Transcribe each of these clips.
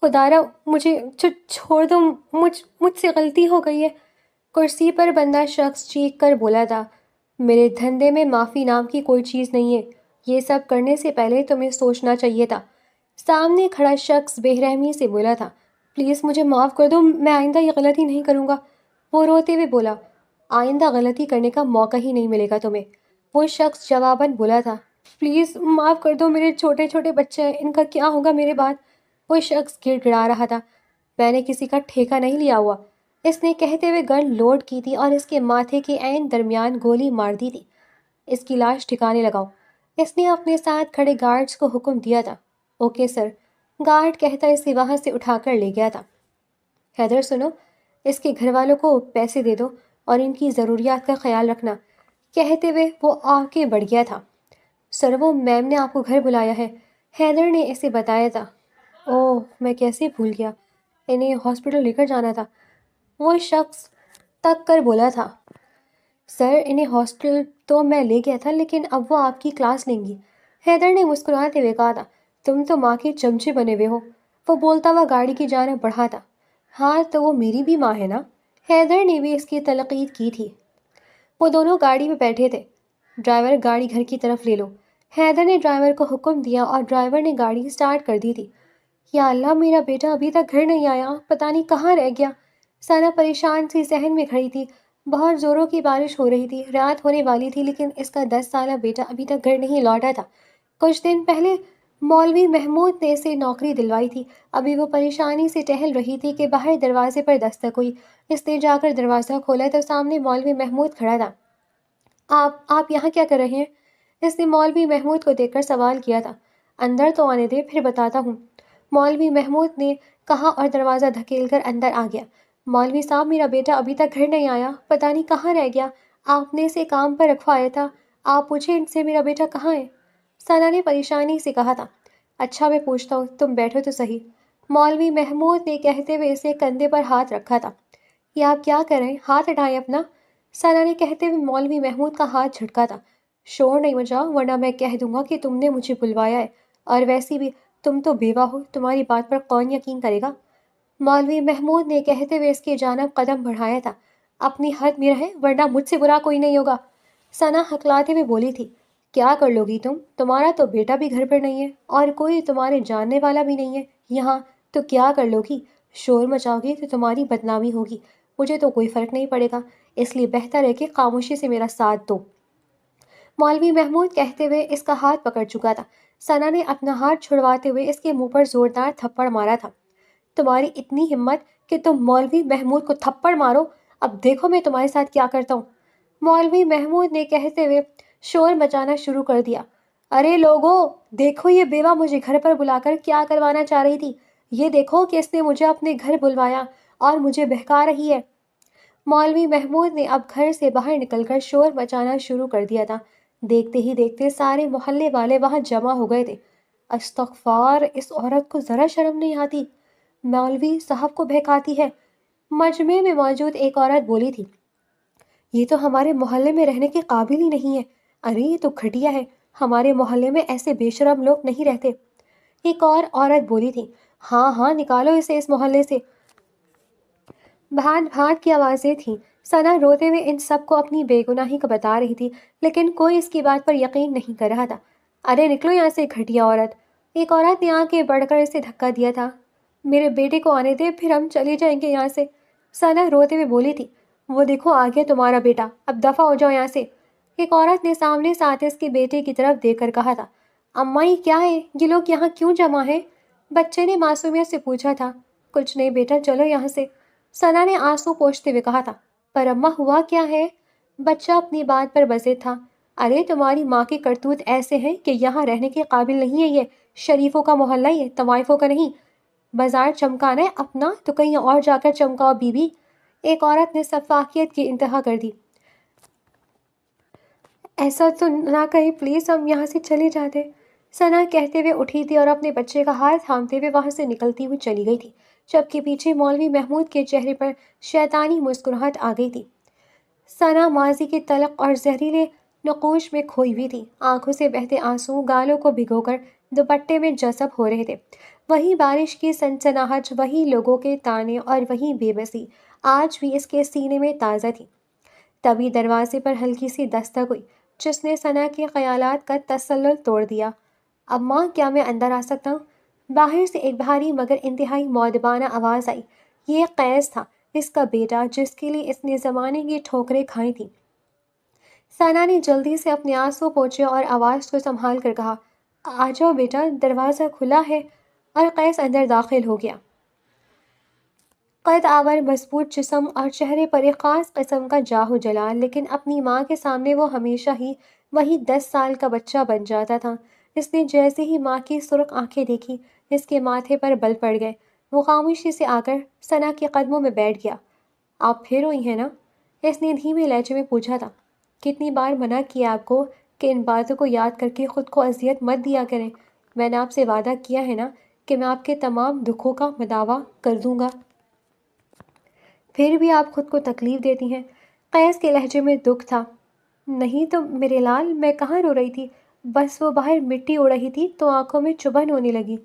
خدارا مجھے چھوڑ دو، مجھ سے غلطی ہو گئی ہے۔ کرسی پر بندہ شخص چیخ کر بولا تھا، میرے دھندے میں معافی نام کی کوئی چیز نہیں ہے، یہ سب کرنے سے پہلے تمہیں سوچنا چاہیے تھا۔ سامنے کھڑا شخص بے رحمی سے بولا تھا، پلیز مجھے معاف کر دو، میں آئندہ یہ غلطی نہیں کروں گا۔ وہ روتے ہوئے بولا، آئندہ غلطی کرنے کا موقع ہی نہیں ملے گا تمہیں۔ وہ شخص جواباً بولا تھا، پلیز معاف کر دو، میرے چھوٹے چھوٹے بچے ہیں، ان کا کیا ہوگا میرے بعد؟ وہ شخص گڑ گڑا رہا تھا، میں نے کسی کا ٹھیکہ نہیں لیا ہوا۔ اس نے کہتے ہوئے گن لوڈ کی تھی اور اس کے ماتھے کے عین درمیان گولی مار دی تھی۔ اس کی لاش ٹھکانے لگاؤ۔ اس نے اپنے ساتھ کھڑے گارڈز کو حکم دیا تھا۔ اوکے سر، گارڈ کہتا اسے وہاں سے اٹھا کر لے گیا تھا۔ حیدر سنو، اس کے گھر والوں کو پیسے دے دو اور ان کی ضروریات کا خیال رکھنا، کہتے ہوئے وہ آگے بڑھ گیا تھا۔ سر، وہ میم نے آپ کو گھر بلایا ہے، حیدر نے اسے بتایا تھا۔ اوہ، میں کیسے بھول گیا، انہیں ہاسپٹل لے کر جانا تھا۔ وہ شخص تک کر بولا تھا، سر انہیں ہاسپٹل تو میں لے گیا تھا، لیکن اب وہ آپ کی کلاس لیں گی۔ حیدر نے مسکراتے ہوئے کہا تھا، تم تو ماں کے چمچے بنے ہوئے ہو۔ وہ بولتا ہوا گاڑی کی جانب بڑھا تھا۔ ہاں تو وہ میری بھی ماں ہے نا، حیدر نے بھی اس کی تلقین کی تھی۔ وہ دونوں گاڑی میں بیٹھے تھے۔ ڈرائیور، گاڑی گھر کی طرف لے لو۔ حیدر نے ڈرائیور کو حکم دیا اور ڈرائیور نے گاڑی سٹارٹ کر دی تھی۔ یا اللہ، میرا بیٹا ابھی تک گھر نہیں آیا، پتہ نہیں کہاں رہ گیا۔ ثنا پریشان سی صحن میں کھڑی تھی۔ بہت زوروں کی بارش ہو رہی تھی، رات ہونے والی تھی، لیکن اس کا 10 سالہ بیٹا ابھی تک گھر نہیں لوٹا تھا۔ کچھ دن پہلے مولوی محمود نے اسے نوکری دلوائی تھی۔ ابھی وہ پریشانی سے ٹہل رہی تھی کہ باہر دروازے پر دستک ہوئی۔ اس نے جا کر دروازہ کھولا تو سامنے مولوی محمود کھڑا تھا۔ آپ یہاں کیا کر رہے ہیں؟ اس نے مولوی محمود کو دیکھ کر سوال کیا تھا۔ اندر تو آنے دے، پھر بتاتا ہوں، مولوی محمود نے کہا اور دروازہ دھکیل کر اندر آ گیا۔ مولوی صاحب، میرا بیٹا ابھی تک گھر نہیں آیا، پتہ نہیں کہاں رہ گیا، آپ نے اسے کام پر رکھوایا تھا، آپ پوچھیں ان سے میرا بیٹا کہاں ہے؟ ثنا نے پریشانی سے کہا تھا۔ اچھا میں پوچھتا ہوں، تم بیٹھو تو صحیح، مولوی محمود نے کہتے ہوئے اسے کندھے پر ہاتھ رکھا تھا۔ یہ آپ کیا کر رہے ہیں؟ ہاتھ ہٹائیں اپنا، ثنا نے کہتے ہوئے مولوی محمود کا ہاتھ جھٹکا تھا۔ شور نہیں مچاؤ ورنہ میں کہہ دوں گا کہ تم نے مجھے بلوایا ہے، اور ویسی بھی تم تو بیوہ ہو، تمہاری بات پر کون یقین کرے گا؟ مولوی محمود نے کہتے ہوئے اس کی جانب قدم بڑھایا تھا۔ اپنی حد میں رہیں ورنہ مجھ سے برا کوئی نہیں ہوگا، ثنا ہکلاتے ہوئے بولی تھی۔ کیا کر لو گی تم؟ تمہارا تو بیٹا بھی گھر پر نہیں ہے اور کوئی تمہارے جاننے والا بھی نہیں ہے یہاں، تو کیا کر لو گی؟ شور مچاؤ گی تو تمہاری بدنامی ہوگی، مجھے تو کوئی فرق نہیں پڑے گا، اس لیے بہتر ہے کہ خاموشی سے میرا ساتھ دو۔ مولوی محمود کہتے ہوئے اس کا ہاتھ پکڑ چکا تھا۔ ثنا نے اپنا ہاتھ چھڑواتے ہوئے اس کے منہ پر زوردار تھپڑ مارا تھا۔ تمہاری اتنی ہمت کہ تم مولوی محمود کو تھپڑ مارو، اب دیکھو میں تمہارے ساتھ کیا کرتا ہوں۔ مولوی محمود نے کہتے ہوئے شور مچانا شروع کر دیا، ارے لوگو، دیکھو یہ بیوہ مجھے گھر پر بلا کر کیا کروانا چاہ رہی تھی، یہ دیکھو کہ اس نے مجھے اپنے گھر بلوایا اور مجھے بہکا رہی ہے۔ مولوی محمود نے اب گھر سے باہر نکل کر شور مچانا شروع کر دیا تھا۔ دیکھتے ہی دیکھتے سارے محلے والے وہاں جمع ہو گئے تھے۔ استغفار، اس عورت کو ذرا شرم نہیں آتی، مولوی صاحب کو بہکاتی ہے۔ مجمع میں موجود ایک عورت بولی تھی، یہ تو ہمارے محلے میں رہنے کے قابل ہی نہیں ہے، ارے یہ تو گھٹیا ہے، ہمارے محلے میں ایسے بے شرم لوگ نہیں رہتے۔ ایک اور عورت بولی تھی، ہاں ہاں نکالو اسے اس محلے سے۔ بھانت بھانت کی آوازیں تھیں۔ ثنا روتے ہوئے ان سب کو اپنی بے گناہی کو بتا رہی تھی، لیکن کوئی اس کی بات پر یقین نہیں کر رہا تھا۔ ارے نکلو یہاں سے گھٹیا عورت، ایک عورت نے آگے بڑھ کر اسے دھکا دیا تھا۔ میرے بیٹے کو آنے دے، پھر ہم چلے جائیں گے یہاں سے، ثنا روتے ہوئے بولی تھی۔ وہ دیکھو آ گیا تمہارا بیٹا، اب دفع ہو جاؤ یہاں سے، ایک عورت نے سامنے سے آتے اس کے بیٹے کی طرف دیکھ کر کہا تھا۔ اماں یہ کیا ہے، یہ لوگ یہاں کیوں جمع ہیں؟ بچے نے معصومیت سے پوچھا تھا۔ کچھ نہیں بیٹا، چلو یہاں سے، ثنا نے آنسو پوچھتے ہوئے کہا تھا۔ پر اماں ہوا کیا ہے؟ بچہ اپنی بات پر بسے تھا۔ ارے تمہاری ماں کے کرتوت ایسے ہیں کہ یہاں رہنے کے قابل نہیں ہے، یہ شریفوں کا محلہ، یہ طوائفوں کا نہیں۔ بازار چمکانا ہے اپنا تو کہیں اور جا کر چمکاؤ بی بی، ایک عورت نے سفاکیت کی انتہا کر دی۔ ایسا تو نہ کہیں پلیز، ہم یہاں سے چلے جاتے، ثنا کہتے ہوئے اٹھی تھی اور اپنے بچے کا ہاتھ تھامتے ہوئے وہاں سے نکلتی ہوئی چلی گئی تھی، جبکہ پیچھے مولوی محمود کے چہرے پر شیطانی مسکراہٹ آ گئی تھی۔ ثنا ماضی کے تلخ اور زہریلے نقوش میں کھوئی ہوئی تھی، آنکھوں سے بہتے آنسو گالوں کو بھگو کر دوپٹے میں جذب ہو رہے تھے۔ وہی بارش کی سنسناہٹ، وہی لوگوں کے تانے اور وہی بے بسی آج بھی اس کے سینے میں تازہ تھی۔ تبھی دروازے پر ہلکی سی دستک ہوئی، جس نے ثنا کے خیالات کا تسلسل توڑ دیا۔ اماں، کیا میں اندر آ سکتا ہوں؟ باہر سے ایک بھاری مگر انتہائی مؤدبانہ آواز آئی۔ یہ قیس تھا، اس کا بیٹا، جس کے لیے اس نے زمانے کی ٹھوکریں کھائی تھیں۔ ثنا نے جلدی سے اپنے آنسو پوچھے اور آواز کو سنبھال کر کہا، آ جاؤ بیٹا، دروازہ کھلا ہے۔ اور قیس اندر داخل ہو گیا۔ قد آور، مضبوط جسم اور چہرے پر ایک خاص قسم کا جاہ و جلال، لیکن اپنی ماں کے سامنے وہ ہمیشہ ہی وہی 10 سال کا بچہ بن جاتا تھا۔ اس نے جیسے ہی ماں کی سرخ آنکھیں دیکھی، اس کے ماتھے پر بل پڑ گئے۔ وہ خاموشی سے آ کر ثنا کے قدموں میں بیٹھ گیا۔ آپ پھر روئی ہیں نا؟ اس نے دھیمے لہجے میں پوچھا تھا۔ کتنی بار منع کیا آپ کو کہ ان باتوں کو یاد کر کے خود کو اذیت مت دیا کریں؟ میں نے آپ سے وعدہ کیا ہے نا کہ میں آپ کے تمام دکھوں کا مداوع کر دوں گا۔ پھر بھی آپ خود کو تکلیف دیتی ہیں۔ قیس کے لہجے میں دکھ تھا۔ نہیں تو میرے لال، میں کہاں رو رہی تھی، بس وہ باہر مٹی اڑ رہی تھی تو آنکھوں میں چبھن ہونے لگی۔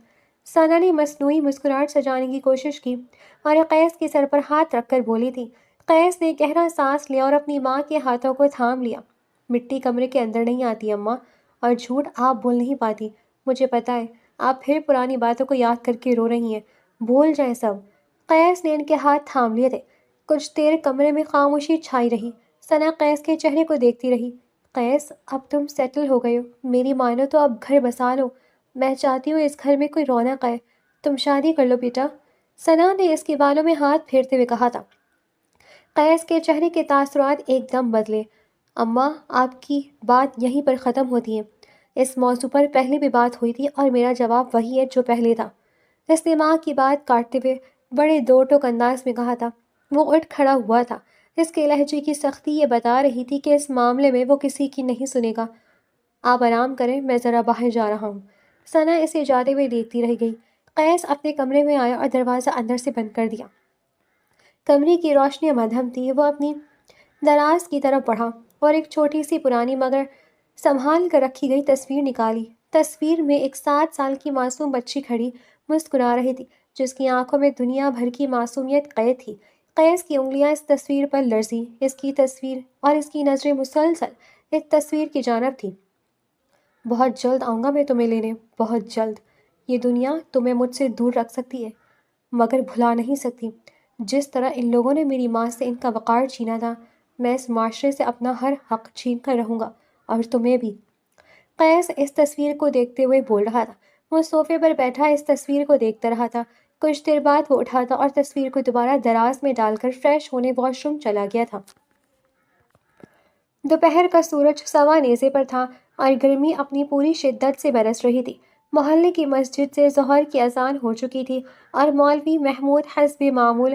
ثنا نے مصنوعی مسکراہٹ سجانے کی کوشش کی اور قیس کے سر پر ہاتھ رکھ کر بولی تھی۔ قیس نے گہرا سانس لیا اور اپنی ماں کے ہاتھوں کو تھام لیا۔ مٹی کمرے کے اندر نہیں آتی اماں، اور جھوٹ آپ بول نہیں پاتی، مجھے پتہ ہے۔ آپ پھر پرانی باتوں کو یاد کر کے رو رہی ہیں، بھول جائیں سب۔ قیس نے ان کے ہاتھ تھام لیے تھے۔ کچھ دیر کمرے میں خاموشی چھائی رہی۔ ثنا قیس کے چہرے کو دیکھتی رہی۔ قیس، اب تم سیٹل ہو گئے ہو، میری مانو تو اب گھر بسا لو۔ میں چاہتی ہوں اس گھر میں کوئی رونق آئے، تم شادی کر لو بیٹا۔ ثنا نے اس کے بالوں میں ہاتھ پھیرتے ہوئے کہا تھا۔ قیس کے چہرے کے تاثرات ایک دم بدلے۔ اماں، آپ کی بات یہیں پر ختم ہوتی ہے۔ اس موضوع پر پہلے بھی بات ہوئی تھی اور میرا جواب وہی ہے جو پہلے تھا۔ اس نے ماں کی بات کاٹتے ہوئے بڑے دو ٹوک انداز میں کہا تھا۔ وہ اٹھ کھڑا ہوا تھا۔ اس کے لہجے کی سختی یہ بتا رہی تھی کہ اس معاملے میں وہ کسی کی نہیں سنے گا۔ آپ آرام کریں، میں ذرا باہر جا رہا ہوں۔ ثنا اسے جاتے ہوئے دیکھتی رہ گئی۔ قیس اپنے کمرے میں آیا اور دروازہ اندر سے بند کر دیا۔ کمرے کی روشنی مدھم تھی۔ وہ اپنی دراز کی طرف بڑھا اور ایک چھوٹی سی پرانی مگر سنبھال کر رکھی گئی تصویر نکالی۔ تصویر میں ایک 7 سال کی معصوم بچی کھڑی مسکرا رہی تھی، جس کی آنکھوں میں دنیا بھر کی معصومیت قید تھی۔ قیس کی انگلیاں اس تصویر پر لرزیں۔ اس کی تصویر اور اس کی نظریں مسلسل اس تصویر کی جانب تھیں۔ بہت جلد آؤں گا میں تمہیں لینے، بہت جلد۔ یہ دنیا تمہیں مجھ سے دور رکھ سکتی ہے، مگر بھلا نہیں سکتی۔ جس طرح ان لوگوں نے میری ماں سے ان کا وقار چھینا تھا، میں اس معاشرے سے اپنا ہر حق چھین کر رہوں گا، اور تمہیں بھی۔ قیس اس تصویر کو دیکھتے ہوئے بول رہا تھا۔ وہ صوفے پر بیٹھا اس تصویر کو دیکھتا رہا تھا۔ کچھ دیر بعد وہ اٹھا تھا اور تصویر کو دوبارہ دراز میں ڈال کر فریش ہونے واش روم چلا گیا تھا۔ دوپہر کا سورج سوا نیزے پر تھا اور گرمی اپنی پوری شدت سے برس رہی تھی۔ محلے کی مسجد سے ظہر کی اذان ہو چکی تھی اور مولوی محمود حسب معمول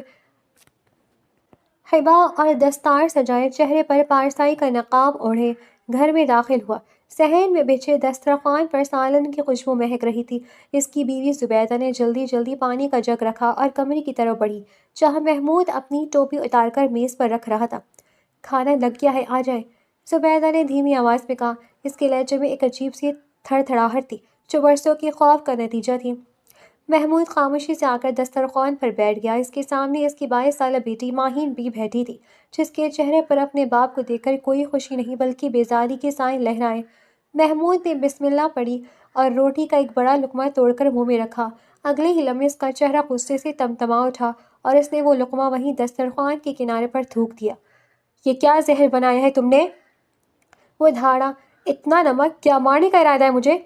حبا اور دستار سجائے، چہرے پر پارسائی کا نقاب اوڑھے گھر میں داخل ہوا۔ صحن میں بچھے دسترخوان پر سالن کی خوشبو مہک رہی تھی۔ اس کی بیوی زبیدہ نے جلدی جلدی پانی کا جگ رکھا اور کمرے کی طرف بڑھی، جہاں محمود اپنی ٹوپی اتار کر میز پر رکھ رہا تھا۔ کھانا لگ گیا ہے، آ جائیں، زبیدہ نے دھیمی آواز میں کہا۔ اس کے لہجے میں ایک عجیب سی تھڑ تھڑاہٹ تھی، جو برسوں کے خوف کا نتیجہ تھی۔ محمود خاموشی سے آ کر دسترخوان پر بیٹھ گیا۔ اس کے سامنے اس کی 22 سالہ بیٹی ماہین بھی بیٹھی تھی، جس کے چہرے پر اپنے باپ کو دیکھ کر کوئی خوشی نہیں بلکہ بیزاری کے سائے لہرائے۔ محمود نے بسم اللہ پڑھی اور روٹی کا ایک بڑا لقمہ توڑ کر منہ میں رکھا۔ اگلے ہی لمحے اس کا چہرہ غصے سے تمتما اٹھا اور اس نے وہ لقمہ وہیں دسترخوان کے کنارے پر تھوک دیا۔ یہ کیا زہر بنایا ہے تم نے؟ وہ دھاڑا۔ اتنا نمک؟ کیا مارنے کا ارادہ ہے مجھے؟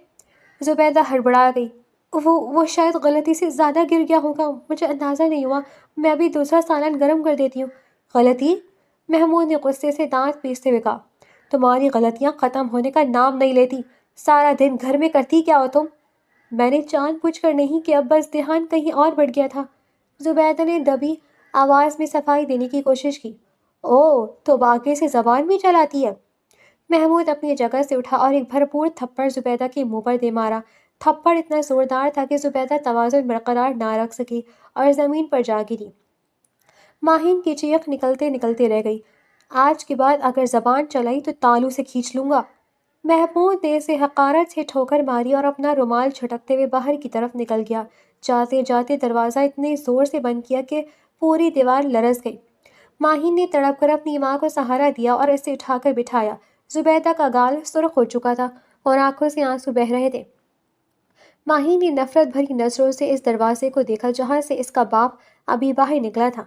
زبیدہ ہڑبڑا گئی۔ وہ شاید غلطی سے زیادہ گر گیا ہوگا، مجھے اندازہ نہیں ہوا، میں ابھی دوسرا سالن گرم کر دیتی ہوں۔ غلطی؟ محمود نے غصے سے دانت پیستے ہوئے کہا۔ تمہاری غلطیاں ختم ہونے کا نام نہیں لیتی۔ سارا دن گھر میں کرتی کیا ہو تم؟ میں نے جان بوجھ کر نہیں کیا، بس دھیان کہیں اور بڑھ گیا تھا۔ زبیدہ نے دبی آواز میں صفائی دینے کی کوشش کی۔ اوہ، تو آگے سے زبان بھی چلاتی ہے؟ محمود اپنی جگہ سے اٹھا اور ایک بھرپور تھپڑ زبیدہ کے منہ پر دے مارا۔ تھپڑ اتنا زوردار تھا کہ زبیدہ توازن برقرار نہ رکھ سکی اور زمین پر جا گری۔ ماہین کی چیخ نکلتے نکلتے رہ گئی۔ آج کے بعد اگر زبان چلائی تو تالو سے کھینچ لوں گا۔ محمود نے اسے حقارت سے ٹھوکر ماری اور اپنا رومال جھٹکتے ہوئے باہر کی طرف نکل گیا۔ جاتے جاتے دروازہ اتنے زور سے بند کیا کہ پوری دیوار لرز گئی۔ ماہین نے تڑپ کر اپنی ماں کو سہارا دیا اور اسے اٹھا کر بٹھایا۔ زبیدہ کا گال سرخ ہو چکا تھا اور آنکھوں سے آنسو بہہ رہے تھے۔ ماہین نے نفرت بھری نظروں سے اس دروازے کو دیکھا جہاں سے اس کا باپ ابھی باہر نکلا تھا۔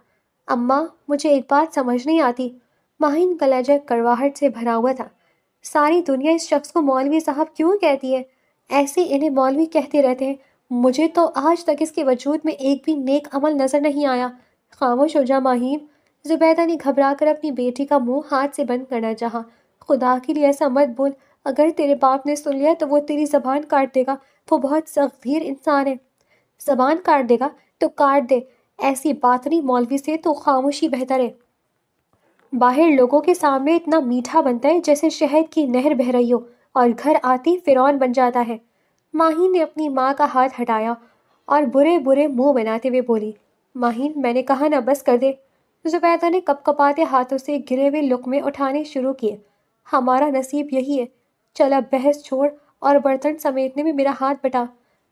اماں، مجھے ایک بات سمجھ نہیں آتی۔ ماہین کا لہجہ کڑواہٹ سے بھرا ہوا تھا۔ ساری دنیا اس شخص کو مولوی صاحب کیوں کہتی ہے؟ ایسے انہیں مولوی کہتے رہتے ہیں۔ مجھے تو آج تک اس کے وجود میں ایک بھی نیک عمل نظر نہیں آیا۔ خاموش ہو جا ماہین۔ زبیدہ نے گھبرا کر اپنی بیٹی کا منہ ہاتھ سے بند کرنا چاہا۔ خدا کے لیے ایسا مت بول، اگر تیرے باپ نے سن لیا تو وہ تیری زبان کاٹ دے گا۔ وہ بہت سخت گیر انسان ہے۔ زبان کاٹ دے گا تو کاٹ دے، ایسی باطنی مولوی سے تو خاموشی بہتر ہے۔ باہر لوگوں کے سامنے اتنا میٹھا بنتا ہے جیسے شہد کی نہر بہہ رہی ہو، اور گھر آتی فرعون بن جاتا ہے۔ ماہین نے اپنی ماں کا ہاتھ ہٹایا اور برے برے منہ بناتے ہوئے بولی، ماہین، میں نے کہا نا بس کر دے۔ زبیدہ نے کپ کپاتے ہاتھوں سے گرے ہوئے لقمے اٹھانے شروع کیے۔ ہمارا نصیب یہی ہے، چل اب بحث چھوڑ اور برتن سمیٹنے میں میرا ہاتھ بٹا۔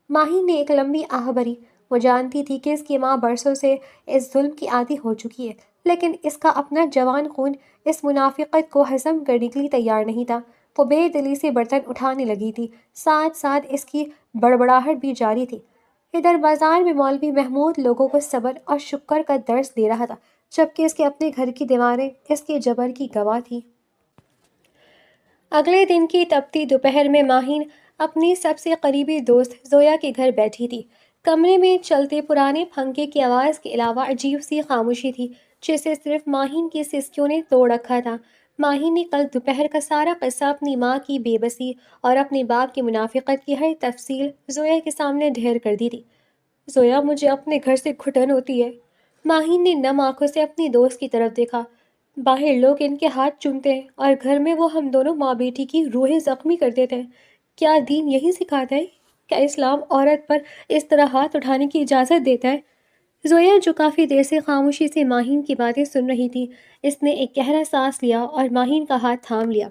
ماہین نے ایک لمبی آہ بھری۔ وہ جانتی تھی کہ اس کی ماں برسوں سے اس ظلم کی عادی ہو چکی ہے، لیکن اس کا اپنا جوان خون اس منافقت کو ہضم کرنے کے لیے تیار نہیں تھا۔ وہ بے دلی سے برتن اٹھانے لگی تھی، ساتھ ساتھ اس کی بڑبڑاہٹ بھی جاری تھی۔ ادھر بازار میں مولوی محمود لوگوں کو صبر اور شکر کا درس دے رہا تھا، جبکہ اس کے اپنے گھر کی دیواریں اس کے جبر کی گواہ تھیں۔ اگلے دن کی تپتی دوپہر میں ماہین اپنی سب سے قریبی دوست زویا کے گھر بیٹھی تھی۔ کمرے میں چلتے پرانے پنکھے کی آواز کے علاوہ عجیب سی خاموشی تھی جسے صرف ماہین کی سسکیوں نے توڑ رکھا تھا۔ ماہین نے کل دوپہر کا سارا قصہ، اپنی ماں کی بے بسی اور اپنے باپ کی منافقت کی ہر تفصیل زویا کے سامنے ڈھیر کر دی تھی۔ زویا، مجھے اپنے گھر سے گھٹن ہوتی ہے۔ ماہین نے نم آنکھوں سے اپنی دوست کی طرف دیکھا۔ باہر لوگ ان کے ہاتھ چومتے ہیں اور گھر میں وہ ہم دونوں ماں بیٹی کی روحیں زخمی کر دیتے ہیں۔ کیا دین یہی سکھاتا ہے؟ کیا اسلام عورت پر اس طرح ہاتھ اٹھانے کی اجازت دیتا ہے؟ زویا، جو کافی دیر سے خاموشی سے ماہین کی باتیں سن رہی تھی، اس نے ایک گہرا سانس لیا اور ماہین کا ہاتھ تھام لیا۔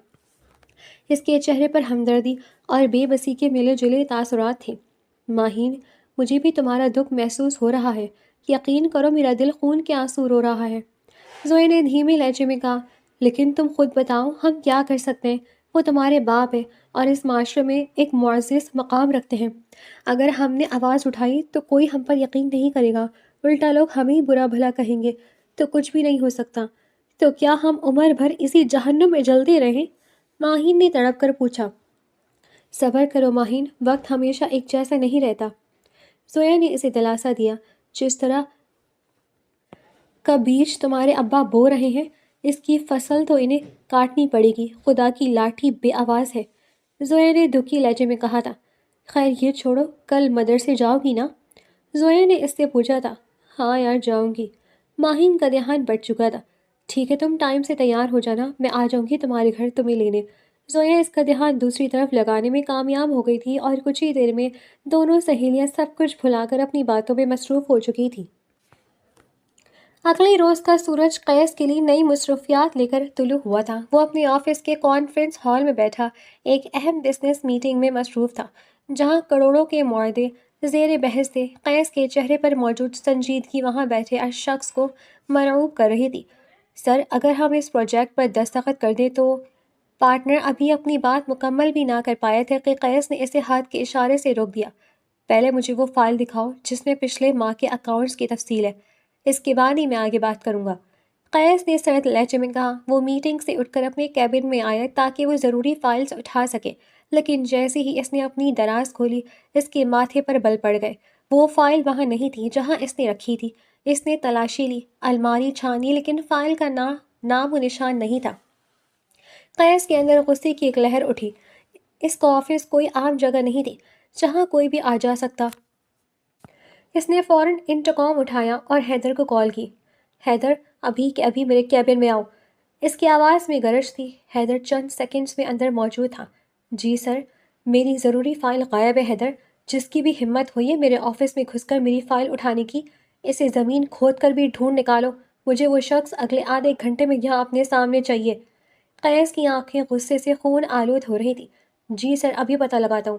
اس کے چہرے پر ہمدردی اور بے بسی کے ملے جلے تاثرات تھے۔ ماہین، مجھے بھی تمہارا دکھ محسوس ہو رہا ہے۔ یقین کرو، میرا دل خون کے آنسو رو رہا ہے۔ زویا نے دھیمے لہجے میں کہا، لیکن تم خود بتاؤ، ہم کیا کر سکتے ہیں؟ وہ تمہارے باپ ہیں اور اس معاشرے میں ایک معزز مقام رکھتے ہیں۔ اگر ہم نے آواز اٹھائی تو کوئی ہم پر یقین نہیں کرے گا، الٹا لوگ ہمیں برا بھلا کہیں گے تو کچھ بھی نہیں ہو سکتا۔ تو کیا ہم عمر بھر اسی جہنم میں جلتے رہیں؟ ماہین نے تڑپ کر پوچھا۔ صبر کرو ماہین، وقت ہمیشہ ایک جیسا نہیں رہتا۔ زویا نے اسے دلاسا دیا، جس طرح کا بیج تمہارے ابا بو رہے ہیں، اس کی فصل تو انہیں کاٹنی پڑے گی۔ خدا کی لاٹھی بے آواز ہے۔ زویا نے دکھی لہجے میں کہا تھا۔ خیر یہ چھوڑو، کل مدرسے جاؤ گی نا؟ زویا نے اس سے پوچھا تھا۔ ہاں یار، جاؤں گی۔ ماہین کا دھیان بٹ چکا تھا۔ ٹھیک ہے، تم ٹائم سے تیار ہو جانا، میں آ جاؤں گی تمہارے گھر تمہیں لینے۔ زویا اس کا دھیان دوسری طرف لگانے میں کامیاب ہو گئی تھی اور کچھ ہی دیر میں دونوں سہیلیاں سب کچھ بھلا کر اپنی باتوں میں مصروف ہو چکی تھیں۔ اگلے روز کا سورج قیس کے لیے نئی مصروفیات لے کر طلوع ہوا تھا۔ وہ اپنے آفس کے کانفرنس ہال میں بیٹھا ایک اہم بزنس میٹنگ میں مصروف تھا، جہاں کروڑوں کے معاہدے زیر بحث تھے۔ قیس کے چہرے پر موجود سنجیدگی وہاں بیٹھے ہر شخص کو مرعوب کر رہی تھی۔ سر، اگر ہم اس پروجیکٹ پر دستخط کر دیں تو… پارٹنر ابھی اپنی بات مکمل بھی نہ کر پایا تھا کہ قیس نے اسے ہاتھ کے اشارے سے روک دیا۔ پہلے مجھے وہ فائل دکھاؤ جس میں پچھلے ماہ کے اکاؤنٹس کی تفصیل ہے، اس کے بعد ہی میں آگے بات کروں گا۔ قیس نے سرد لہجے میں کہا۔ وہ میٹنگ سے اٹھ کر اپنے کیبن میں آیا تاکہ وہ ضروری فائلز اٹھا سکے، لیکن جیسے ہی اس نے اپنی دراز کھولی، اس کے ماتھے پر بل پڑ گئے۔ وہ فائل وہاں نہیں تھی جہاں اس نے رکھی تھی۔ اس نے تلاشی لی، الماری چھانی، لیکن فائل کا نام و نشان نہیں تھا۔ قیس کے اندر غصے کی ایک لہر اٹھی۔ اس کا آفس کوئی عام جگہ نہیں تھی جہاں کوئی بھی آ جا سکتا۔ اس نے فوراً انٹرکام اٹھایا اور حیدر کو کال کی۔ حیدر، ابھی کے ابھی میرے کیبن میں آؤ۔ اس کی آواز میں گرج تھی۔ حیدر چند سیکنڈز میں اندر موجود تھا۔ جی سر، میری ضروری فائل غائب ہے حیدر۔ جس کی بھی ہمت ہوئی ہے میرے آفس میں گھس کر میری فائل اٹھانے کی، اسے زمین کھود کر بھی ڈھونڈ نکالو۔ مجھے وہ شخص اگلے آدھے گھنٹے میں یہاں اپنے سامنے چاہیے۔ قیس کی آنکھیں غصے سے خون آلود ہو رہی تھی۔ جی سر، ابھی پتہ لگاتا ہوں۔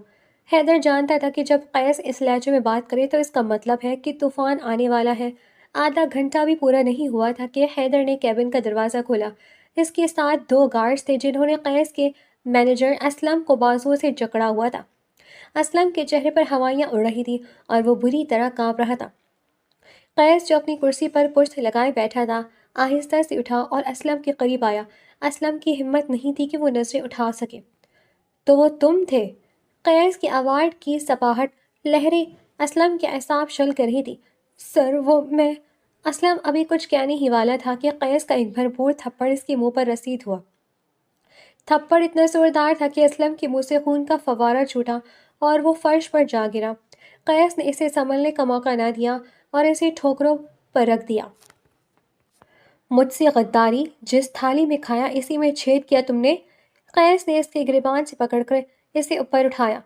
حیدر جانتا تھا کہ جب قیس اس لہجے میں بات کرے تو اس کا مطلب ہے کہ طوفان آنے والا ہے۔ آدھا گھنٹہ بھی پورا نہیں ہوا تھا کہ حیدر نے کیبن کا دروازہ کھولا۔ اس کے ساتھ دو گارڈز تھے جنہوں نے قیس کے مینیجر اسلم کو بازوؤں سے جکڑا ہوا تھا۔ اسلم کے چہرے پر ہوائیاں اڑ رہی تھی اور وہ بری طرح کانپ رہا تھا۔ قیس جو اپنی کرسی پر پشت لگائے بیٹھا تھا آہستہ سے اٹھا اور اسلم کے قریب آیا۔ اسلم کی ہمت نہیں تھی کہ وہ نظریں اٹھا سکے۔ تو وہ تم تھے؟ قیس کی آواز کی سپاہٹ لہریں اسلم کے اعصاب شل کر رہی تھی۔ سر وہ میں اسلم ابھی کچھ کہنے ہی والا تھا کہ قیس کا ایک بھرپور تھپڑ اس کے منہ پر رسید ہوا۔ تھپڑ اتنا زوردار تھا کہ اسلم کے منہ سے خون کا فوارہ چھوٹا اور وہ فرش پر جا گرا۔ قیس نے اسے سنبھلنے کا موقع نہ دیا اور اسے ٹھوکروں پر رکھ دیا۔ مجھ سے غداری، جس تھالی میں کھایا اسی میں چھید کیا تم نے؟ قیس نے اس کے گریبان سے پکڑ کر اسے اوپر اٹھایا۔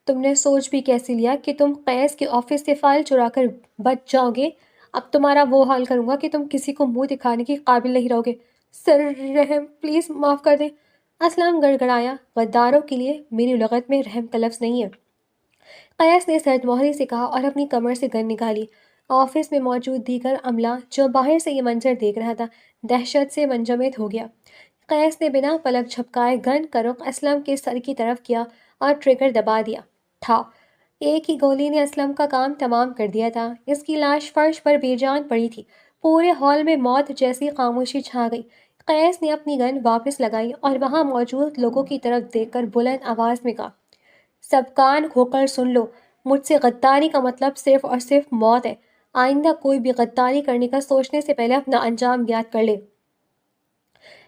تم نے سوچ بھی کیسے لیا کہ تم قیس کے آفس سے فائل چرا کر بچ جاؤ گے؟ اب تمہارا وہ حال کروں گا کہ تم کسی کو منہ دکھانے کے قابل نہیں رہو گے۔ سر رحم، پلیز معاف کر دیں۔ اسلم گڑگڑایا۔ غداروں کے لیے میری لغت میں رحم کا لفظ نہیں ہے، قیس نے سرد مہری سے کہا اور اپنی کمر سے گن نکالی۔ آفس میں موجود دیگر عملہ جو باہر سے یہ منظر دیکھ رہا تھا دہشت سے منجمد ہو گیا۔ قیس نے بنا پلک جھپکائے گن کا رخ اسلم کے سر کی طرف کیا اور ٹریگر دبا دیا تھا۔ ایک ہی گولی نے اسلم کا کام تمام کر دیا تھا۔ اس کی لاش فرش پر بے جان پڑی تھی۔ پورے ہال میں موت جیسی خاموشی چھا گئی۔ قیس نے اپنی گن واپس لگائی اور وہاں موجود لوگوں کی طرف دیکھ کر بلند آواز میں کہا، سب کان کھول کر سن لو، مجھ سے غداری کا مطلب صرف اور صرف موت ہے۔ آئندہ کوئی بھی غداری کرنے کا سوچنے سے پہلے اپنا انجام یاد کر لے۔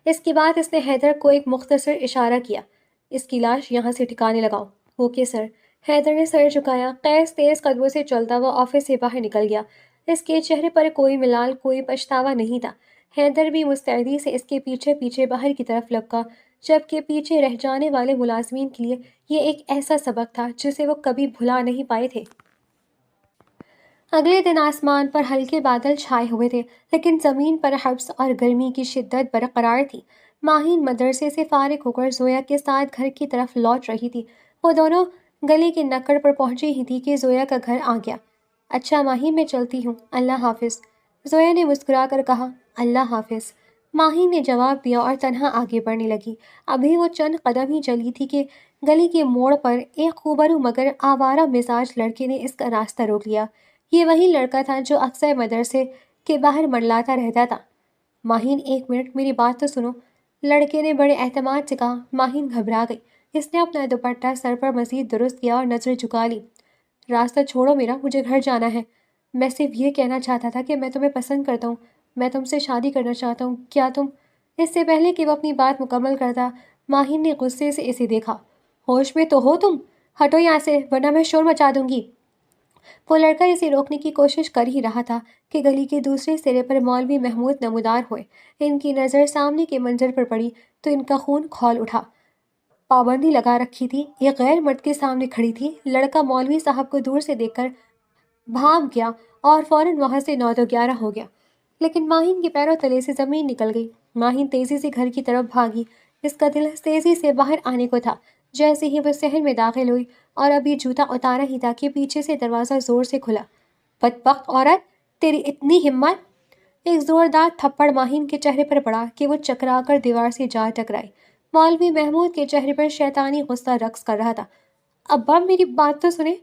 اس کے بعد اس نے حیدر کو ایک مختصر اشارہ کیا، اس کی لاش یہاں سے ٹھکانے لگاؤ۔ Okay sir. حیدر نے سر جھکایا۔ قیس تیز قدموں سے چلتا ہوا آفس سے باہر نکل گیا۔ اس کے چہرے پر کوئی ملال، کوئی پچھتاوا نہیں تھا۔ حیدر بھی مستعدی سے اس کے پیچھے پیچھے باہر کی طرف لپکا، جبکہ پیچھے رہ جانے والے ملازمین کے لیے یہ ایک ایسا سبق تھا جسے وہ کبھی بھلا نہیں پائے تھے۔ اگلے دن آسمان پر ہلکے بادل چھائے ہوئے تھے، لیکن زمین پر حبس اور گرمی کی شدت برقرار تھی۔ ماہین مدرسے سے فارغ ہو کر زویا کے ساتھ گھر کی طرف لوٹ رہی تھی۔ وہ دونوں گلی کے نکڑ پر پہنچی ہی تھی کہ زویا کا گھر آ گیا۔ اچھا ماہین، میں چلتی ہوں، اللہ حافظ، زویا نے مسکرا کر کہا۔ اللہ حافظ، ماہین نے جواب دیا اور تنہا آگے بڑھنے لگی۔ ابھی وہ چند قدم ہی چلی تھی کہ گلی کے موڑ پر ایک خوبرو مگر آوارہ مزاج لڑکے نے اس کا راستہ روک لیا۔ یہ وہی لڑکا تھا جو اکثر مدرسے کے باہر منڈلاتا رہتا تھا۔ ماہین ایک منٹ، میری بات تو سنو، لڑکے نے بڑے اعتماد سے کہا۔ ماہین گھبرا گئی۔ اس نے اپنا دوپٹہ سر پر مزید درست کیا اور نظر جھکا لی۔ راستہ چھوڑو میرا، مجھے گھر جانا ہے۔ میں صرف یہ کہنا چاہتا تھا کہ میں تمہیں پسند کرتا ہوں، میں تم سے شادی کرنا چاہتا ہوں، کیا تم؟ اس سے پہلے کہ وہ اپنی بات مکمل کرتا ماہین نے غصے سے اسے دیکھا۔ ہوش میں تو ہو تم؟ ہٹو یہاں سے ورنہ میں شور مچا دوں گی۔ وہ لڑکا اسے روکنے کی کوشش کر ہی رہا تھا کہ گلی کے دوسرے سرے پر مولوی محمود نمودار ہوئے۔ ان کی نظر سامنے کے منظر پر پڑی تو ان کا خون کھول اٹھا۔ پابندی لگا رکھی تھی، ایک غیر مرد کے سامنے کھڑی تھی۔ لڑکا مولوی صاحب کو دور سے دیکھ کر بھاگ گیا اور فوراً وہاں سے 9-11 ہو گیا، لیکن ماہین کے پیروں تلے سے زمین نکل گئی۔ ماہین تیزی سے گھر کی طرف بھاگی۔ اس کا دل تیزی سے باہر آنے کو تھا۔ جیسے ہی وہ صحن میں داخل ہوئی اور ابھی جوتا اتارا ہی تھا کہ پیچھے سے دروازہ زور سے کھلا۔ بدبخت عورت، تیری اتنی ہمت! ایک زوردار تھپڑ ماہین کے چہرے پر پڑا کہ وہ چکرا کر دیوار سے جا ٹکرائی۔ مولوی محمود کے چہرے پر شیطانی غصہ رقص کر رہا تھا۔ ابا میری بات تو سنیں،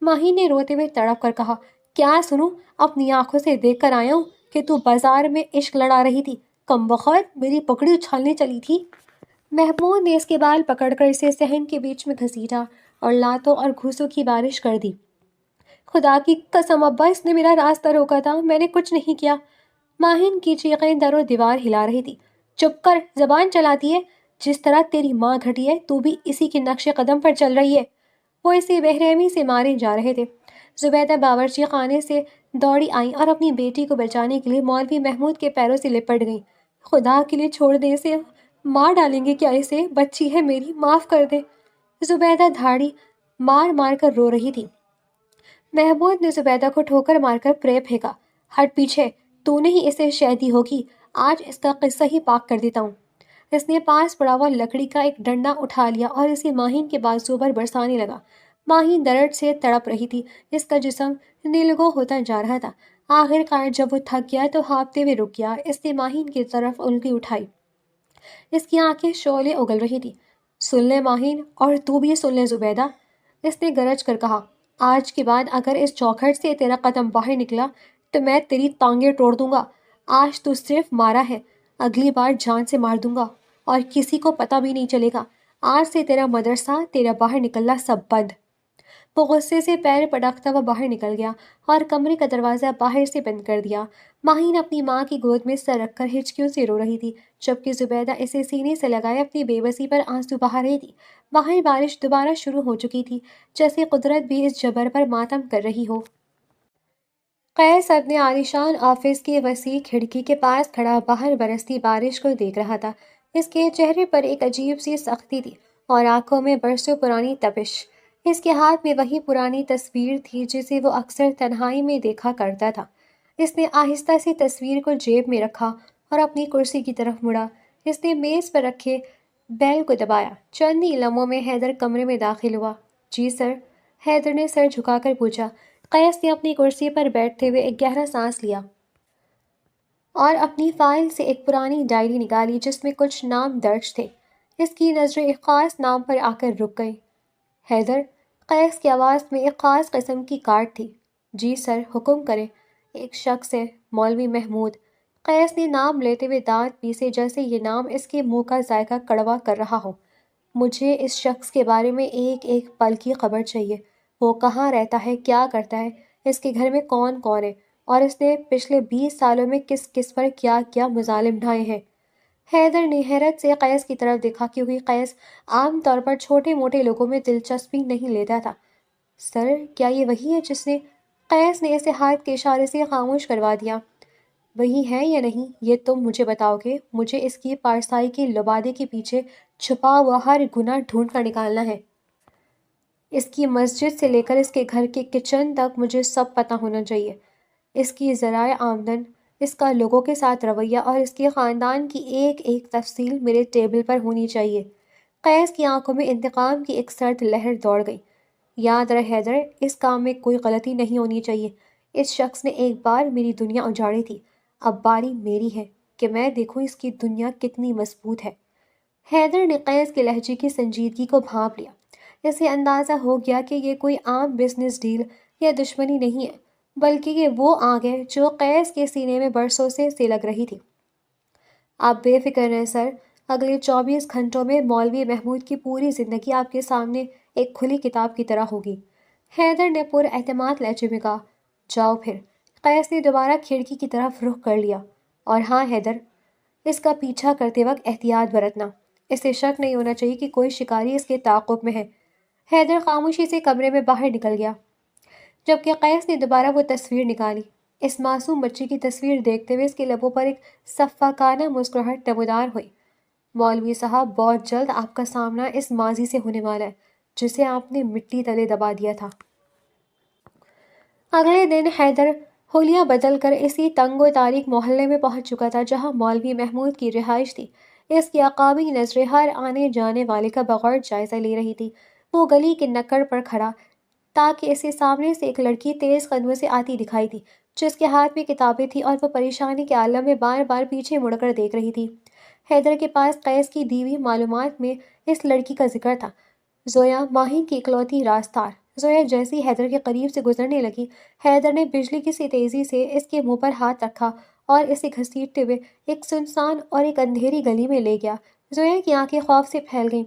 ماہین نے روتے ہوئے تڑپ کر کہا۔ کیا سنوں؟ اپنی آنکھوں سے دیکھ کر آیا ہوں کہ تو بازار میں عشق لڑا رہی تھی، کمبخت، میری پکڑی اچھالنے چلی تھی۔ محمود نے اس کے بال پکڑ کر اسے صحن کے بیچ میں گھسیٹا اور لاتوں اور گھوسوں کی بارش کر دی۔ خدا کی قسم ابا، اس نے میرا راستہ روکا تھا، میں نے کچھ نہیں کیا۔ ماہین کی چیخیں در و دیوار ہلا رہی تھی۔ چپ کر، زبان چلاتی ہے، جس طرح تیری ماں گھٹی ہے تو بھی اسی کے نقش قدم پر چل رہی ہے۔ وہ اسے بے رحمی سے مارے جا رہے تھے۔ زبیدہ باورچی خانے سے دوڑی آئیں اور اپنی بیٹی کو بچانے کے لیے مولوی محمود کے پیروں سے لپٹ گئیں۔ خدا کے لیے چھوڑ دے اسے، مار ڈالیں گے کیا اسے؟ بچی ہے میری، معاف کر دے۔ زبیدہ دھاڑی مار مار کر رو رہی تھی۔ محمود نے زبیدہ کو ٹھوکر مار کر پرے پھینکا۔ ہٹ پیچھے، تو نے ہی اسے شہدی ہوگی، آج اس کا قصہ ہی پاک کر دیتا ہوں۔ اس نے پاس پڑا ہوا لکڑی کا ایک ڈنڈا اٹھا لیا اور اسے ماہین کے بازو پر برسانے لگا۔ ماہی درد سے تڑپ رہی تھی، اس کا جسم نیلگو ہوتا جا رہا تھا۔ آخر کار جب وہ تھک گیا تو ہانپتے ہوئے رک گیا۔ اس نے ماہین کی طرف انگلی اٹھائی، اس کی آنکھیں شعلے اگل رہی تھی۔ سن لے ماہین، اور تو بھی سن لے زبیدہ، اس نے گرج کر کہا۔ آج کے بعد اگر اس چوکھٹ سے تیرا قدم باہر نکلا تو میں تیری ٹانگیں توڑ دوں گا۔ آج تو صرف مارا ہے، اگلی بار جان سے مار دوں گا اور کسی کو پتہ بھی نہیں چلے گا۔ آج سے تیرا مدرسہ، تیرا باہر نکلنا سب بند۔ وہ غصے سے پیر پٹکتا ہوا باہر نکل گیا اور کمرے کا دروازہ باہر سے بند کر دیا۔ ماہین اپنی ماں کی گود میں سر رکھ کر ہچکیوں سے رو رہی تھی، جبکہ زبیدہ اسے سینے سے لگائے اپنی بے بسی پر آنسو بہا رہی تھی۔ باہر بارش دوبارہ شروع ہو چکی تھی، جیسے قدرت بھی اس جبر پر ماتم کر رہی ہو۔ قیس اپنے عالیشان آفس کی وسیع کھڑکی کے پاس کھڑا باہر برستی بارش کو دیکھ رہا تھا۔ اس کے چہرے پر ایک عجیب سی سختی تھی اور آنکھوں میں برسوں پرانی تپش۔ اس کے ہاتھ میں وہی پرانی تصویر تھی جسے وہ اکثر تنہائی میں دیکھا کرتا تھا۔ اس نے آہستہ سے تصویر کو جیب میں رکھا اور اپنی کرسی کی طرف مڑا۔ اس نے میز پر رکھے بیل کو دبایا۔ چند ہی لمحوں میں حیدر کمرے میں داخل ہوا۔ جی سر، حیدر نے سر جھکا کر پوچھا۔ قیس نے اپنی کرسی پر بیٹھتے ہوئے ایک گہرا سانس لیا اور اپنی فائل سے ایک پرانی ڈائری نکالی جس میں کچھ نام درج تھے۔ اس کی نظریں ایک خاص نام پر آ کر رک گئی۔ حیدر، قیس کی آواز میں ایک خاص قسم کی کاٹ تھی۔ جی سر، حکم کریں۔ ایک شخص ہے، مولوی محمود۔ قیس نے نام لیتے ہوئے دانت پیسے جیسے یہ نام اس کے منہ کا ذائقہ کڑوا کر رہا ہو۔ مجھے اس شخص کے بارے میں ایک ایک پل کی خبر چاہیے۔ وہ کہاں رہتا ہے، کیا کرتا ہے، اس کے گھر میں کون کون ہے، اور اس نے پچھلے 20 سالوں میں کس کس پر کیا کیا مظالم ڈھائے ہیں۔ حیدر نے حیرت سے قیس کی طرف دیکھا، کیونکہ قیس عام طور پر چھوٹے موٹے لوگوں میں دلچسپی نہیں لیتا تھا۔ سر، کیا یہ وہی ہے جس نے… قیس نے اسے ہاتھ کے اشارے سے خاموش کروا دیا۔ وہی ہے یا نہیں، یہ تم مجھے بتاؤ گے۔ مجھے اس کی پارسائی کے لبادے کے پیچھے چھپا ہوا ہر گناہ ڈھونڈ کر نکالنا ہے۔ اس کی مسجد سے لے کر اس کے گھر کے کچن تک مجھے سب پتہ ہونا چاہیے۔ اس کی ذرائع آمدن، اس کا لوگوں کے ساتھ رویہ اور اس کے خاندان کی ایک ایک تفصیل میرے ٹیبل پر ہونی چاہیے۔ قیس کی آنکھوں میں انتقام کی ایک سرد لہر دوڑ گئی۔ یاد رہے حیدر، اس کام میں کوئی غلطی نہیں ہونی چاہیے۔ اس شخص نے ایک بار میری دنیا اجاڑی تھی، اب باری میری ہے کہ میں دیکھوں اس کی دنیا کتنی مضبوط ہے۔ حیدر نے قیس کے لہجے کی سنجیدگی کو بھانپ لیا۔ اسے اندازہ ہو گیا کہ یہ کوئی عام بزنس ڈیل یا دشمنی نہیں ہے، بلکہ یہ وہ آگ ہے جو قیس کے سینے میں برسوں سے سلگ رہی تھی۔ آپ بے فکر رہیں سر، اگلے 24 گھنٹوں میں مولوی محمود کی پوری زندگی آپ کے سامنے ایک کھلی کتاب کی طرح ہوگی۔ حیدر نے پر اعتماد لہجے میں کہا۔ جاؤ پھر۔ قیس نے دوبارہ کھڑکی کی طرف رخ کر لیا۔ اور ہاں حیدر، اس کا پیچھا کرتے وقت احتیاط برتنا۔ اسے شک نہیں ہونا چاہیے کہ کوئی شکاری اس کے تعاقب میں ہے۔ حیدر خاموشی سے کمرے میں باہر نکل گیا، جبکہ قیس نے دوبارہ وہ تصویر نکالی۔ اس معصوم بچی کی تصویر دیکھتے ہوئے اس کے لبوں پر ایک سفاکانہ مسکراہٹ نمودار ہوئی۔ مولوی صاحب، بہت جلد آپ کا سامنا اس ماضی سے ہونے والا ہے جسے آپ نے مٹی تلے دبا دیا تھا۔ اگلے دن حیدر حلیہ بدل کر اسی تنگ و تاریک محلے میں پہنچ چکا تھا جہاں مولوی محمود کی رہائش تھی۔ اس کی عقابی نظریں ہر آنے جانے والے کا بغور جائزہ لے رہی تھی۔ وہ گلی کے نکڑ پر کھڑا تاکہ اسے سامنے سے ایک لڑکی تیز قدموں سے آتی دکھائی تھی، جس کے ہاتھ میں کتابیں تھیں، اور وہ پریشانی کے عالم میں بار بار پیچھے مڑ کر دیکھ رہی تھی۔ حیدر کے پاس قیس کی دی ہوئی معلومات میں اس لڑکی کا ذکر تھا، زویا، ماہی کی اکلوتی رازدار۔ زویا جیسی حیدر کے قریب سے گزرنے لگی، حیدر نے بجلی کی سی تیزی سے اس کے منہ پر ہاتھ رکھا اور اسے گھسیٹتے ہوئے ایک سنسان اور ایک اندھیری گلی میں لے گیا۔ زویا کی آنکھیں خوف سے پھیل گئیں۔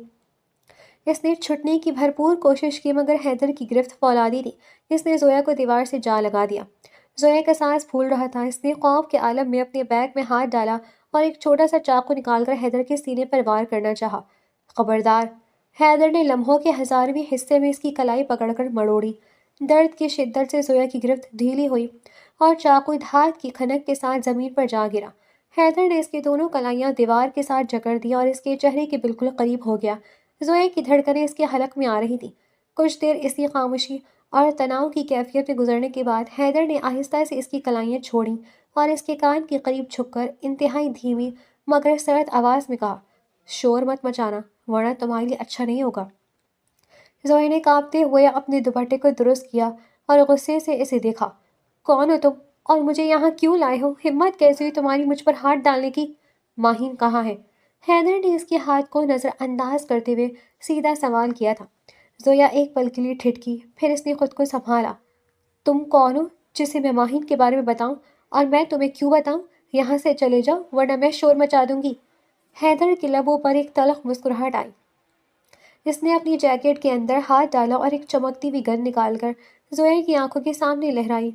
اس نے چھٹنے کی بھرپور کوشش کی، مگر حیدر کی گرفت فولادی تھی۔ اس نے زویا کو دیوار سے جا لگا دیا۔ زویا کا سانس پھول رہا تھا۔ اس نے خوف کے عالم میں اپنے بیگ میں ہاتھ ڈالا اور ایک چھوٹا سا چاقو نکال کر حیدر کے سینے پر وار کرنا چاہا۔ خبردار! حیدر نے لمحوں کے 1000ویں حصے میں اس کی کلائی پکڑ کر مڑوڑی۔ درد کی شدت سے زویا کی گرفت ڈھیلی ہوئی اور چاقو دھات کی کھنک کے ساتھ زمین پر جا گرا۔ حیدر نے اس کی دونوں کلائیاں دیوار کے ساتھ جکڑ دیں اور اس کے چہرے کے بالکل قریب ہو گیا۔ زویا کی دھڑکنیں اس کے حلق میں آ رہی تھیں۔ کچھ دیر اسی خاموشی اور تناؤ کی کیفیت میں گزرنے کے بعد حیدر نے آہستہ سے اس کی کلائیاں چھوڑیں اور اس کے کان کے قریب جھک کر انتہائی دھیمی مگر سرد آواز میں کہا، شور مت مچانا ورنہ تمہارے لیے اچھا نہیں ہوگا۔ زویا نے کانپتے ہوئے اپنے دوپٹے کو درست کیا اور غصے سے اسے دیکھا۔ کون ہو تم اور مجھے یہاں کیوں لائے ہو؟ ہمت کیسے ہوئی تمہاری مجھ پر ہاتھ ڈالنے کی؟ ماہین کہاں ہے؟ حیدر نے اس کے ہاتھ کو نظر انداز کرتے ہوئے سیدھا سوال کیا تھا۔ زویا ایک پل کے لیے ٹھٹکی، پھر اس نے خود کو سنبھالا۔ تم کون ہو جسے میں ماہین کے بارے میں بتاؤں؟ اور میں تمہیں کیوں بتاؤں؟ یہاں سے چلے جاؤ ورنہ میں شور مچا دوں گی۔ حیدر کے لبوں پر ایک تلخ مسکراہٹ آئی۔ اس نے اپنی جیکٹ کے اندر ہاتھ ڈالا اور ایک چمکتی ہوئی گن نکال کر زویا کی آنکھوں کے سامنے لہرائی۔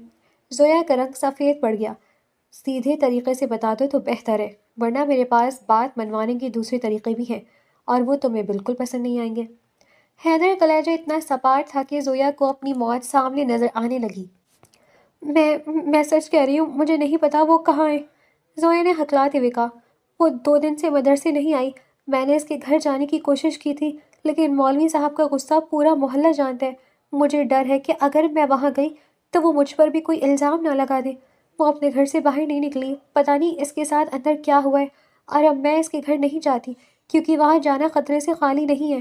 زویا کا رنگ سفید پڑ گیا۔ سیدھے طریقے سے بتا دو تو بہتر ہے، ورنہ میرے پاس بات منوانے کے دوسرے طریقے بھی ہیں اور وہ تمہیں بالکل پسند نہیں آئیں گے۔ حیدر کا لہجہ اتنا سپاٹ تھا کہ زویا کو اپنی موت سامنے نظر آنے لگی۔ میں سچ کہہ رہی ہوں، مجھے نہیں پتا وہ کہاں ہے۔ زویا نے ہکلاتے ہوئے کہا۔ وہ 2 دن سے مدرسے نہیں آئی۔ میں نے اس کے گھر جانے کی کوشش کی تھی، لیکن مولوی صاحب کا غصہ پورا محلہ جانتا ہے۔ مجھے ڈر ہے کہ اگر میں وہاں گئی تو وہ مجھ پر بھی کوئی الزام نہ لگا دے۔ وہ اپنے گھر سے باہر نہیں نکلی، پتہ نہیں اس کے ساتھ اندر کیا ہوا ہے، اور اب میں اس کے گھر نہیں جاتی کیونکہ وہاں جانا خطرے سے خالی نہیں ہے۔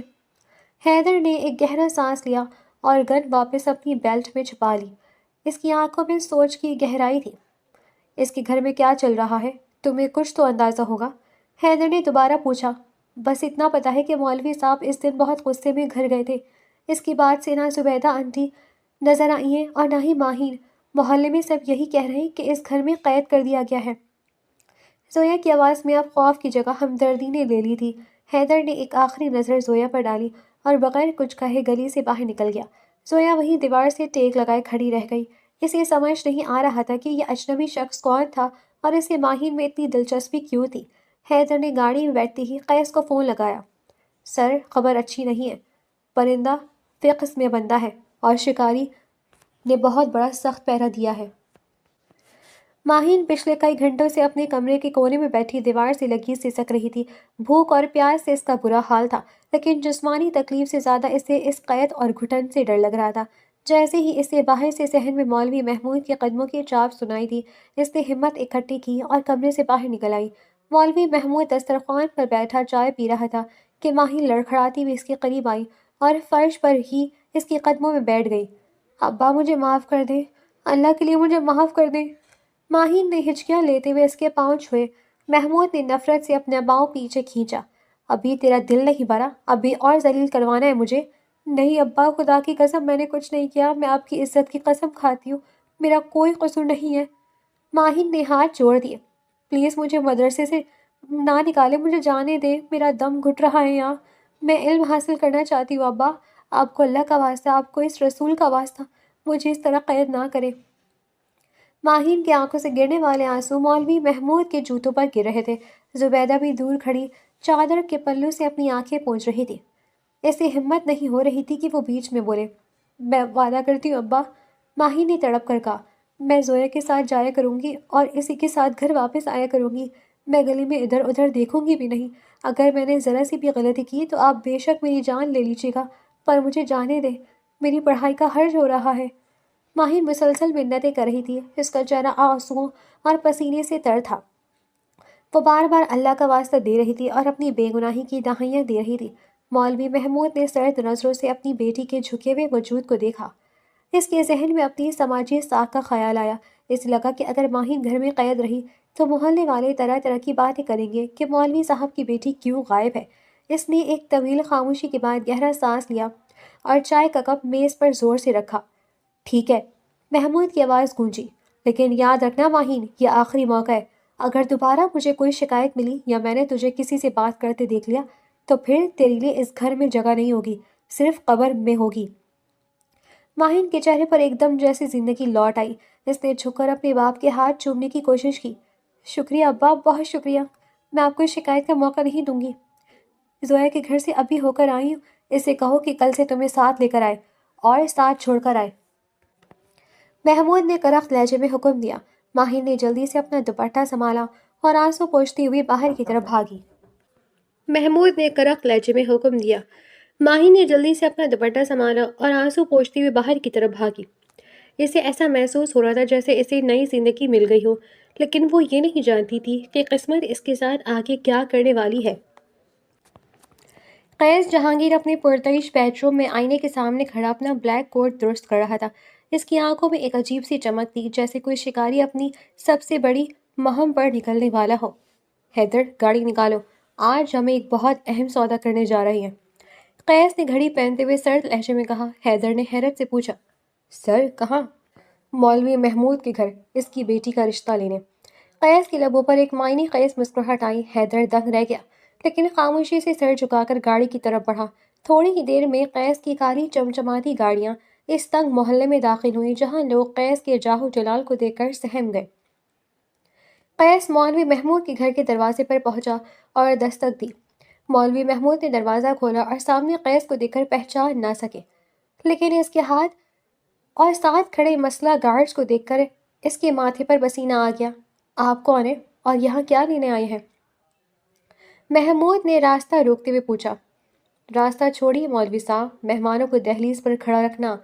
حیدر نے ایک گہرا سانس لیا اور گن واپس اپنی بیلٹ میں چھپا لی۔ اس کی آنکھوں میں سوچ کی گہرائی تھی۔ اس کے گھر میں کیا چل رہا ہے؟ تمہیں کچھ تو اندازہ ہوگا؟ حیدر نے دوبارہ پوچھا۔ بس اتنا پتا ہے کہ مولوی صاحب اس دن بہت غصے میں گھر گئے تھے۔ اس کی بات سے نہ زبیدہ آنٹی نظر آئی ہیں اور نہ ہی ماہین۔ محلے میں سب یہی کہہ رہے ہیں کہ اس گھر میں قید کر دیا گیا ہے۔ زویا کی آواز میں اب خوف کی جگہ ہمدردی نے لے لی تھی۔ حیدر نے ایک آخری نظر زویا پر ڈالی اور بغیر کچھ کہے گلی سے باہر نکل گیا۔ زویا وہیں دیوار سے ٹیک لگائے کھڑی رہ گئی۔ اسے سمجھ نہیں آ رہا تھا کہ یہ اجنبی شخص کون تھا اور اسے ماہین میں اتنی دلچسپی کیوں تھی۔ حیدر نے گاڑی میں بیٹھتے ہی قیس کو فون لگایا۔ سر، خبر اچھی نہیں ہے۔ پرندہ فقس میں بندہ ہے اور شکاری نے بہت بڑا سخت پہرا دیا ہے۔ ماہین پچھلے کئی گھنٹوں سے اپنے کمرے کے کونے میں بیٹھی دیوار سے لگی سسک رہی تھی۔ بھوک اور پیاس سے اس کا برا حال تھا، لیکن جسمانی تکلیف سے زیادہ اسے اس قید اور گھٹن سے ڈر لگ رہا تھا۔ جیسے ہی اسے باہر سے صحن میں مولوی محمود کے قدموں کی چاپ سنائی دی، اس نے ہمت اکٹھی کی اور کمرے سے باہر نکل آئی۔ مولوی محمود دسترخوان پر بیٹھا چائے پی رہا تھا کہ ماہین لڑکھڑاتی ہوئی اس کے قریب آئی اور فرش پر ہی اس کے قدموں میں بیٹھ گئی۔ ابا، مجھے معاف کر دیں، اللہ کے لیے مجھے معاف کر دیں۔ ماہین نے ہچکیاں لیتے ہوئے اس کے پاؤں چھوئے۔ محمود نے نفرت سے اپنا پاؤں پیچھے کھینچا۔ ابھی تیرا دل نہیں بھرا؟ ابھی اور ذلیل کروانا ہے مجھے؟ نہیں ابا، خدا کی قسم میں نے کچھ نہیں کیا، میں آپ کی عزت کی قسم کھاتی ہوں، میرا کوئی قصور نہیں ہے۔ ماہین نے ہاتھ جوڑ دیے۔ پلیز مجھے مدرسے سے نہ نکالے، مجھے جانے دیں، میرا دم گھٹ رہا ہے یہاں، میں علم حاصل کرنا چاہتی ہوں ابا، آپ کو اللہ کا واسطہ، آپ کو اس رسول کا واسطہ، مجھے اس طرح قید نہ کریں۔ ماہین کی آنکھوں سے گرنے والے آنسو مولوی محمود کے جوتوں پر گر رہے تھے۔ زبیدہ بھی دور کھڑی چادر کے پلو سے اپنی آنکھیں پونچھ رہی تھی۔ اسے ہمت نہیں ہو رہی تھی کہ وہ بیچ میں بولے۔ میں وعدہ کرتی ہوں ابا، ماہین نے تڑپ کر کہا، میں زویا کے ساتھ جایا کروں گی اور اسی کے ساتھ گھر واپس آیا کروں گی، میں گلی میں ادھر ادھر دیکھوں گی بھی نہیں۔ اگر میں نے ذرا سی بھی غلطی کی تو آپ بے شک میری جان لے لیجیے گا، پر مجھے جانے دیں، میری پڑھائی کا حرج ہو رہا ہے۔ ماہین مسلسل منتیں کر رہی تھی، اس کا چہرہ آنسوؤں اور پسینے سے تر تھا۔ وہ بار بار اللہ کا واسطہ دے رہی تھی اور اپنی بے گناہی کی دہائیاں دے رہی تھی۔ مولوی محمود نے سرد نظروں سے اپنی بیٹی کے جھکے ہوئے وجود کو دیکھا۔ اس کے ذہن میں اپنی سماجی ساکھ کا خیال آیا۔ اسے لگا کہ اگر ماہین گھر میں قید رہی تو محلے والے طرح طرح کی باتیں کریں گے کہ مولوی صاحب کی بیٹی کیوں غائب ہے۔ اس نے ایک طویل خاموشی کے بعد گہرا سانس لیا اور چائے کا کپ میز پر زور سے رکھا۔ ٹھیک ہے، محمود کی آواز گونجی، لیکن یاد رکھنا ماہین، یہ آخری موقع ہے۔ اگر دوبارہ مجھے کوئی شکایت ملی یا میں نے تجھے کسی سے بات کرتے دیکھ لیا تو پھر تیرے لیے اس گھر میں جگہ نہیں ہوگی، صرف قبر میں ہوگی۔ ماہین کے چہرے پر ایک دم جیسی زندگی لوٹ آئی۔ اس نے جھک کر اپنے باپ کے ہاتھ چومنے کی کوشش کی۔ شکریہ ابا، بہت شکریہ، میں آپ کو شکایت کا موقع نہیں دوں گی۔ زویا کے گھر سے ابھی ہو کر آئی ہوں، اسے کہو کہ کل سے تمہیں ساتھ لے کر آئے اور ساتھ چھوڑ کر آئے۔ محمود نے کرخت لہجے میں حکم دیا۔ ماہین نے جلدی سے اپنا دوپٹہ سنبھالا اور آنسو پوچھتی ہوئی باہر کی طرف بھاگی۔ محمود نے کرخت لہجے میں حکم دیا۔ ماہین نے جلدی سے اپنا دوپٹہ سنبھالا اور آنسو پوچھتی ہوئی باہر کی طرف بھاگی۔ اسے ایسا محسوس ہو رہا تھا جیسے اسے نئی زندگی مل گئی ہو، لیکن وہ یہ نہیں جانتی تھی کہ قسمت اس کے ساتھ آگے کیا کرنے والی ہے۔ قیس جہانگیر اپنے پرتعیش بیڈ روم میں آئینے کے سامنے کھڑا اپنا بلیک کوٹ درست کر رہا تھا۔ اس کی آنکھوں میں ایک عجیب سی چمک تھی، جیسے کوئی شکاری اپنی سب سے بڑی مہم پر نکلنے والا ہو۔ حیدر، گاڑی نکالو، آج ہم ایک بہت اہم سودا کرنے جا رہے ہیں، قیس نے گھڑی پہنتے ہوئے سرد لہجے میں کہا۔ حیدر نے حیرت سے پوچھا، سر کہاں؟ مولوی محمود کے گھر، اس کی بیٹی کا رشتہ لینے۔ قیس کے لبوں پر ایک معنی خیز مسکراہٹ آئی۔ حیدر دنگ رہ گیا، لیکن خاموشی سے سر جھکا کر گاڑی کی طرف بڑھا۔ تھوڑی ہی دیر میں قیس کی کاری چمچماتی گاڑیاں اس تنگ محلے میں داخل ہوئیں، جہاں لوگ قیس کے جاہو جلال کو دیکھ کر سہم گئے۔ قیس مولوی محمود کے گھر کے دروازے پر پہنچا اور دستک دی۔ مولوی محمود نے دروازہ کھولا اور سامنے قیس کو دیکھ کر پہچان نہ سکے، لیکن اس کے ہاتھ اور ساتھ کھڑے مسلح گارڈز کو دیکھ کر اس کے ماتھے پر پسینہ آ گیا۔ آپ کون ہیں اور یہاں کیا لینے آئے ہیں؟ محمود نے راستہ روکتے ہوئے پوچھا۔ راستہ چھوڑیے مولوی صاحب، مہمانوں کو دہلیز پر کھڑا رکھنا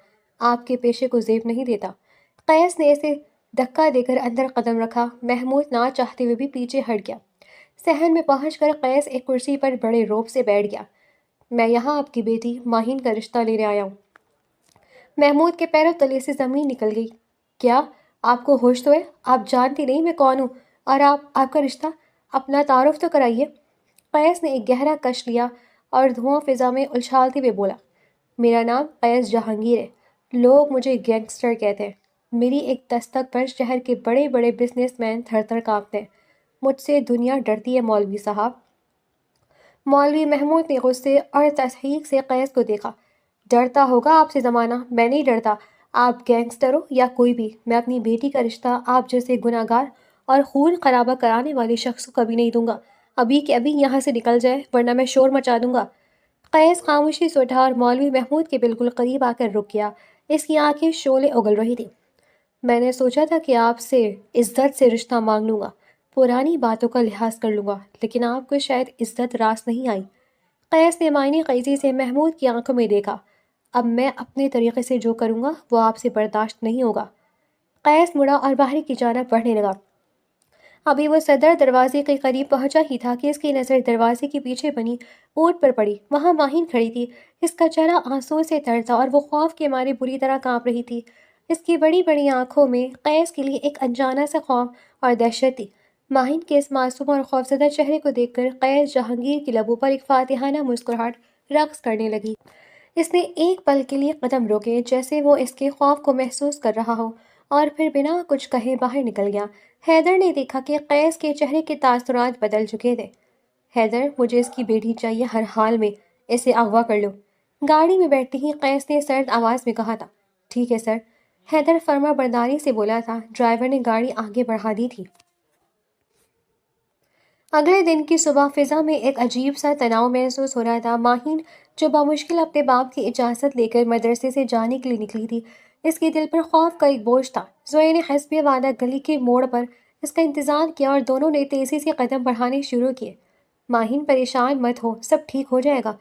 آپ کے پیشے کو زیب نہیں دیتا۔ قیس نے اسے دھکا دے کر اندر قدم رکھا۔ محمود نہ چاہتے ہوئے بھی پیچھے ہٹ گیا۔ صحن میں پہنچ کر قیس ایک کرسی پر بڑے روب سے بیٹھ گیا۔ میں یہاں آپ کی بیٹی ماہین کا رشتہ لینے آیا ہوں۔ محمود کے پیروں تلے سے زمین نکل گئی۔ کیا آپ کو ہوش تو ہے؟ آپ جانتی نہیں میں کون ہوں اور آپ کا رشتہ؟ اپنا تعارف تو کرائیے۔ قیس نے ایک گہرا کش لیا اور دھواں فضا میں اچھالتے ہوئے بولا، میرا نام قیس جہانگیر ہے، لوگ مجھے گینگسٹر کہتے ہیں۔ میری ایک دستک پر شہر کے بڑے بڑے بزنس مین تھر تھر کانپتے ہیں۔ مجھ سے دنیا ڈرتی ہے مولوی صاحب۔ مولوی محمود نے غصے اور تضحیک سے قیس کو دیکھا۔ ڈرتا ہوگا آپ سے زمانہ، میں نہیں ڈرتا۔ آپ گینگسٹر ہو یا کوئی بھی، میں اپنی بیٹی کا رشتہ آپ جیسے گناہ گار اور خون خرابہ کرانے والے شخص کو کبھی نہیں دوں گا۔ ابھی کہ ابھی یہاں سے نکل جائے، ورنہ میں شور مچا دوں گا۔ قیس خاموشی سے اٹھا اور مولوی محمود کے بالکل قریب آ کر رک گیا۔ اس کی آنکھیں شعلے اگل رہی تھیں۔ میں نے سوچا تھا کہ آپ سے عزت سے رشتہ مانگ لوں گا، پرانی باتوں کا لحاظ کر لوں گا، لیکن آپ کو شاید عزت راس نہیں آئی۔ قیس نے معنی خیزی سے محمود کی آنکھوں میں دیکھا۔ اب میں اپنے طریقے سے جو کروں گا وہ آپ سے برداشت نہیں ہوگا۔ قیس مڑا اور باہر کی جانب بڑھنے لگا۔ ابھی وہ صدر دروازے کے قریب پہنچا ہی تھا کہ اس کی نظر دروازے کے پیچھے بنی اونٹ پر پڑی۔ وہاں ماہین کھڑی تھی۔ اس کا چہرہ آنسوؤں سے تر تھا اور وہ خوف کے مارے بری طرح کانپ رہی تھی۔ اس کی بڑی بڑی آنکھوں میں قیس کے لیے ایک انجانہ سا خوف اور دہشت تھی۔ ماہین کے اس معصوم اور خوفزدہ چہرے کو دیکھ کر قیس جہانگیر کے لبوں پر ایک فاتحانہ مسکراہٹ رقص کرنے لگی۔ اس نے ایک پل کے لیے قدم روکے، جیسے وہ اس کے خوف کو محسوس کر رہا ہو، اور پھر بنا کچھ کہے باہر نکل گیا۔ حیدر نے دیکھا کہ قیس کے چہرے کے تاثرات بدل چکے تھے۔ حیدر، مجھے اس کی بیٹی چاہیے، ہر حال میں اسے اغوا کر لو۔ گاڑی میں بیٹھتے ہی قیس نے سرد آواز میں کہا تھا۔ ٹھیک ہے سر، حیدر فرما برداری سے بولا تھا۔ ڈرائیور نے گاڑی آگے بڑھا دی تھی۔ اگلے دن کی صبح فضا میں ایک عجیب سا تناؤ محسوس ہو رہا تھا۔ ماہین، جو بمشکل اپنے باپ کی اجازت لے کر مدرسے سے جانے کے لیے نکلی تھی، اس کے دل پر خوف کا ایک بوجھ تھا۔ زویا نے حسب وعدہ گلی کے موڑ پر اس کا انتظار کیا اور دونوں نے تیزی سے قدم بڑھانے شروع کیے۔ ماہین، پریشان مت ہو، سب ٹھیک ہو جائے گا،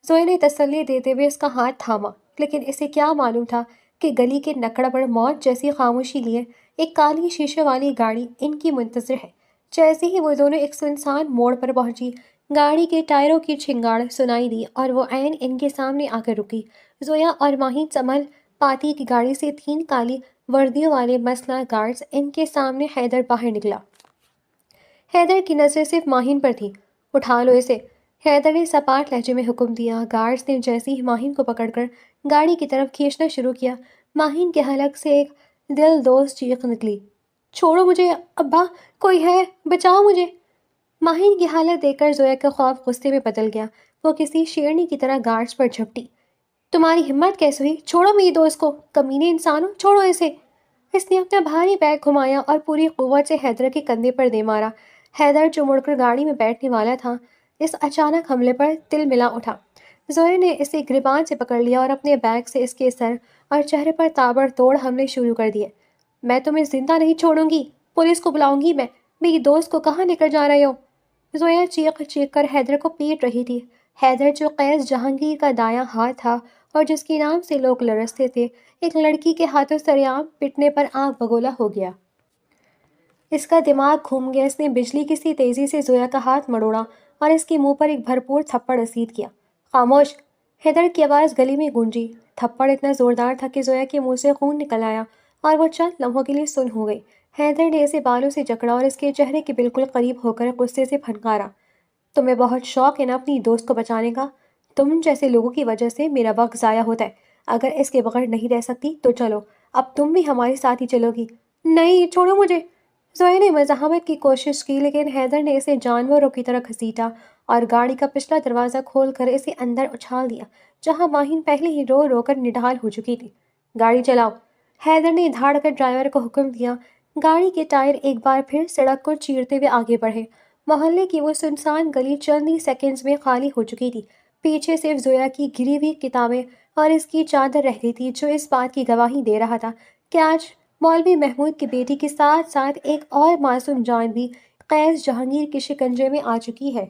زویا نے تسلی دیتے ہوئے اس کا ہاتھ تھاما۔ لیکن اسے کیا معلوم تھا کہ گلی کے نکڑ پر موت جیسی خاموشی لیے ایک کالی شیشے والی گاڑی ان کی منتظر ہے۔ جیسے ہی وہ دونوں ایک سنسان موڑ پر پہنچی، گاڑی کے ٹائروں کی چنگاڑ سنائی دی اور وہ عین ان کے سامنے آ کر رکی۔ زویا اور ماہین سنبھل پاتی کہ گاڑی سے 3 کالی وردیوں والے مسلح گارڈز ان کے سامنے۔ حیدر باہر نکلا۔ حیدر کی نظر صرف ماہین پر تھی۔ اٹھا لو اسے، حیدر نے سپاٹ لہجے میں حکم دیا۔ گارڈز نے جیسے ہی ماہین کو پکڑ کر گاڑی کی طرف کھینچنا شروع کیا، ماہین کے حلق سے ایک دل دوز چیخ نکلی۔ چھوڑو مجھے، ابا کوئی ہے، بچاؤ مجھے۔ ماہین کی حالت دیکھ کر زویا کا خوف غصے میں بدل گیا۔ وہ کسی شیرنی کی طرح گارڈز پر جھپٹی۔ تمہاری ہمت کیسے ہوئی؟ چھوڑو میری دوست کو، کمینے انسانوں، چھوڑو اسے۔ اس نے اپنا بھاری بیگ گھمایا اور پوری قوت سے حیدر کے کندھے پر دے مارا۔ حیدر، جو مڑ کر گاڑی میں بیٹھنے والا تھا، اس اچانک حملے پر تل ملا اٹھا۔ زویا نے اسے گریبان سے پکڑ لیا اور اپنے بیگ سے اس کے سر اور چہرے پر تابڑ توڑ حملے شروع کر دیے۔ میں تمہیں زندہ نہیں چھوڑوں گی، پولیس کو بلاؤں گی میں۔ میری دوست کو کہاں لے کر جا رہے ہو؟ زویا چیخ چیخ کر حیدر کو پیٹ رہی تھی۔ حیدر، جو قیس جہانگیر کا دایاں ہاتھ تھا اور جس کے نام سے لوگ لرزتے تھے، ایک لڑکی کے ہاتھوں سرعام پٹنے پر آنکھ بگولا ہو گیا۔ اس کا دماغ گھوم گیا۔ اس نے بجلی کی سی تیزی سے زویا کا ہاتھ مڑوڑا اور اس کے منہ پر ایک بھرپور تھپڑ رسید کیا۔ خاموش! حیدر کی آواز گلی میں گونجی۔ تھپڑ اتنا زوردار تھا کہ زویا کے منہ سے خون نکل آیا اور وہ چند لمحوں کے لیے سن ہو گئی۔ حیدر نے اسے بالوں سے جکڑا اور اس کے چہرے کے بالکل قریب ہو کر غصے سے پھنکارا۔ تمہیں بہت شوق ہے نا اپنی دوست کو بچانے کا؟ تم جیسے لوگوں کی وجہ سے میرا وقت ضائع ہوتا ہے۔ اگر اس کے بغیر نہیں رہ سکتی تو چلو، اب تم بھی ہمارے ساتھ ہی چلو گی۔ نہیں، چھوڑو مجھے! زویا نے مزاحمت کی کوشش کی لیکن حیدر نے اسے جانوروں کی طرح گھسیٹا اور گاڑی کا پچھلا دروازہ کھول کر اسے اندر اچھال دیا، جہاں ماہین پہلے ہی رو رو کر نڈال ہو چکی تھی۔ گاڑی چلاؤ! حیدر نے دھاڑ کر ڈرائیور کو حکم دیا۔ گاڑی کے ٹائر ایک بار پھر سڑک کو چیرتے ہوئے آگے بڑھے۔ محلے کی وہ سنسان گلی چند ہی سیکنڈز میں خالی ہو چکی تھی۔ پیچھے صرف زویا کی گری ہوئی کتابیں اور اس کی چادر رہ گئی تھی، جو اس بات کی گواہی دے رہا تھا کہ آج مولوی محمود کی بیٹی کے ساتھ ساتھ ایک اور معصوم جان بھی قیس جہانگیر کے شکنجے میں آ چکی ہے۔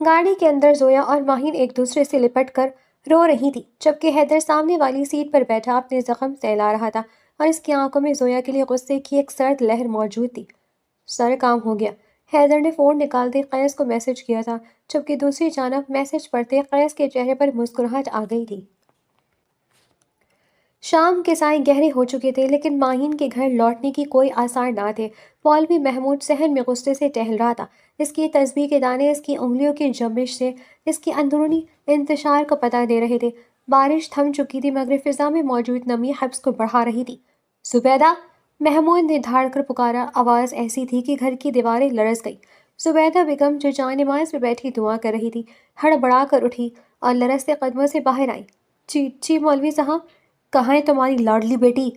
گاڑی کے اندر زویا اور ماہین ایک دوسرے سے لپٹ کر رو رہی تھی، جبکہ حیدر سامنے والی سیٹ پر بیٹھا اپنے زخم سہلا رہا تھا اور اس کی آنکھوں میں زویا کے لیے غصے کی ایک سرد لہر موجود تھی۔ سارا کام ہو گیا۔ حیدر نے فون نکالتے قیس کو میسج کیا تھا، جبکہ دوسری جانب میسج پڑھتے قیس کے چہرے پر مسکراہٹ آ گئی تھی۔ شام کے سائے گہرے ہو چکے تھے لیکن ماہین کے گھر لوٹنے کی کوئی آثار نہ تھے۔ مولوی محمود صحن میں غصے سے ٹہل رہا تھا۔ اس کی تسبیح کے دانے اس کی انگلیوں کی جنبش سے اس کی اندرونی انتشار کو پتہ دے رہے تھے۔ بارش تھم چکی تھی مگر فضا میں موجود نمی حبس کو بڑھا رہی تھی۔ زبیدہ! محمود نے دھاڑ کر پکارا۔ آواز ایسی تھی کہ گھر کی دیواریں لرز گئی۔ زبیدہ بیگم جو جائے نماز پہ بیٹھی دعا کر رہی تھی، ہڑبڑا کر اٹھی اور لرزتے قدموں سے باہر آئی۔ جی مولوی صاحب! کہاں ہے تمہاری لاڈلی بیٹی؟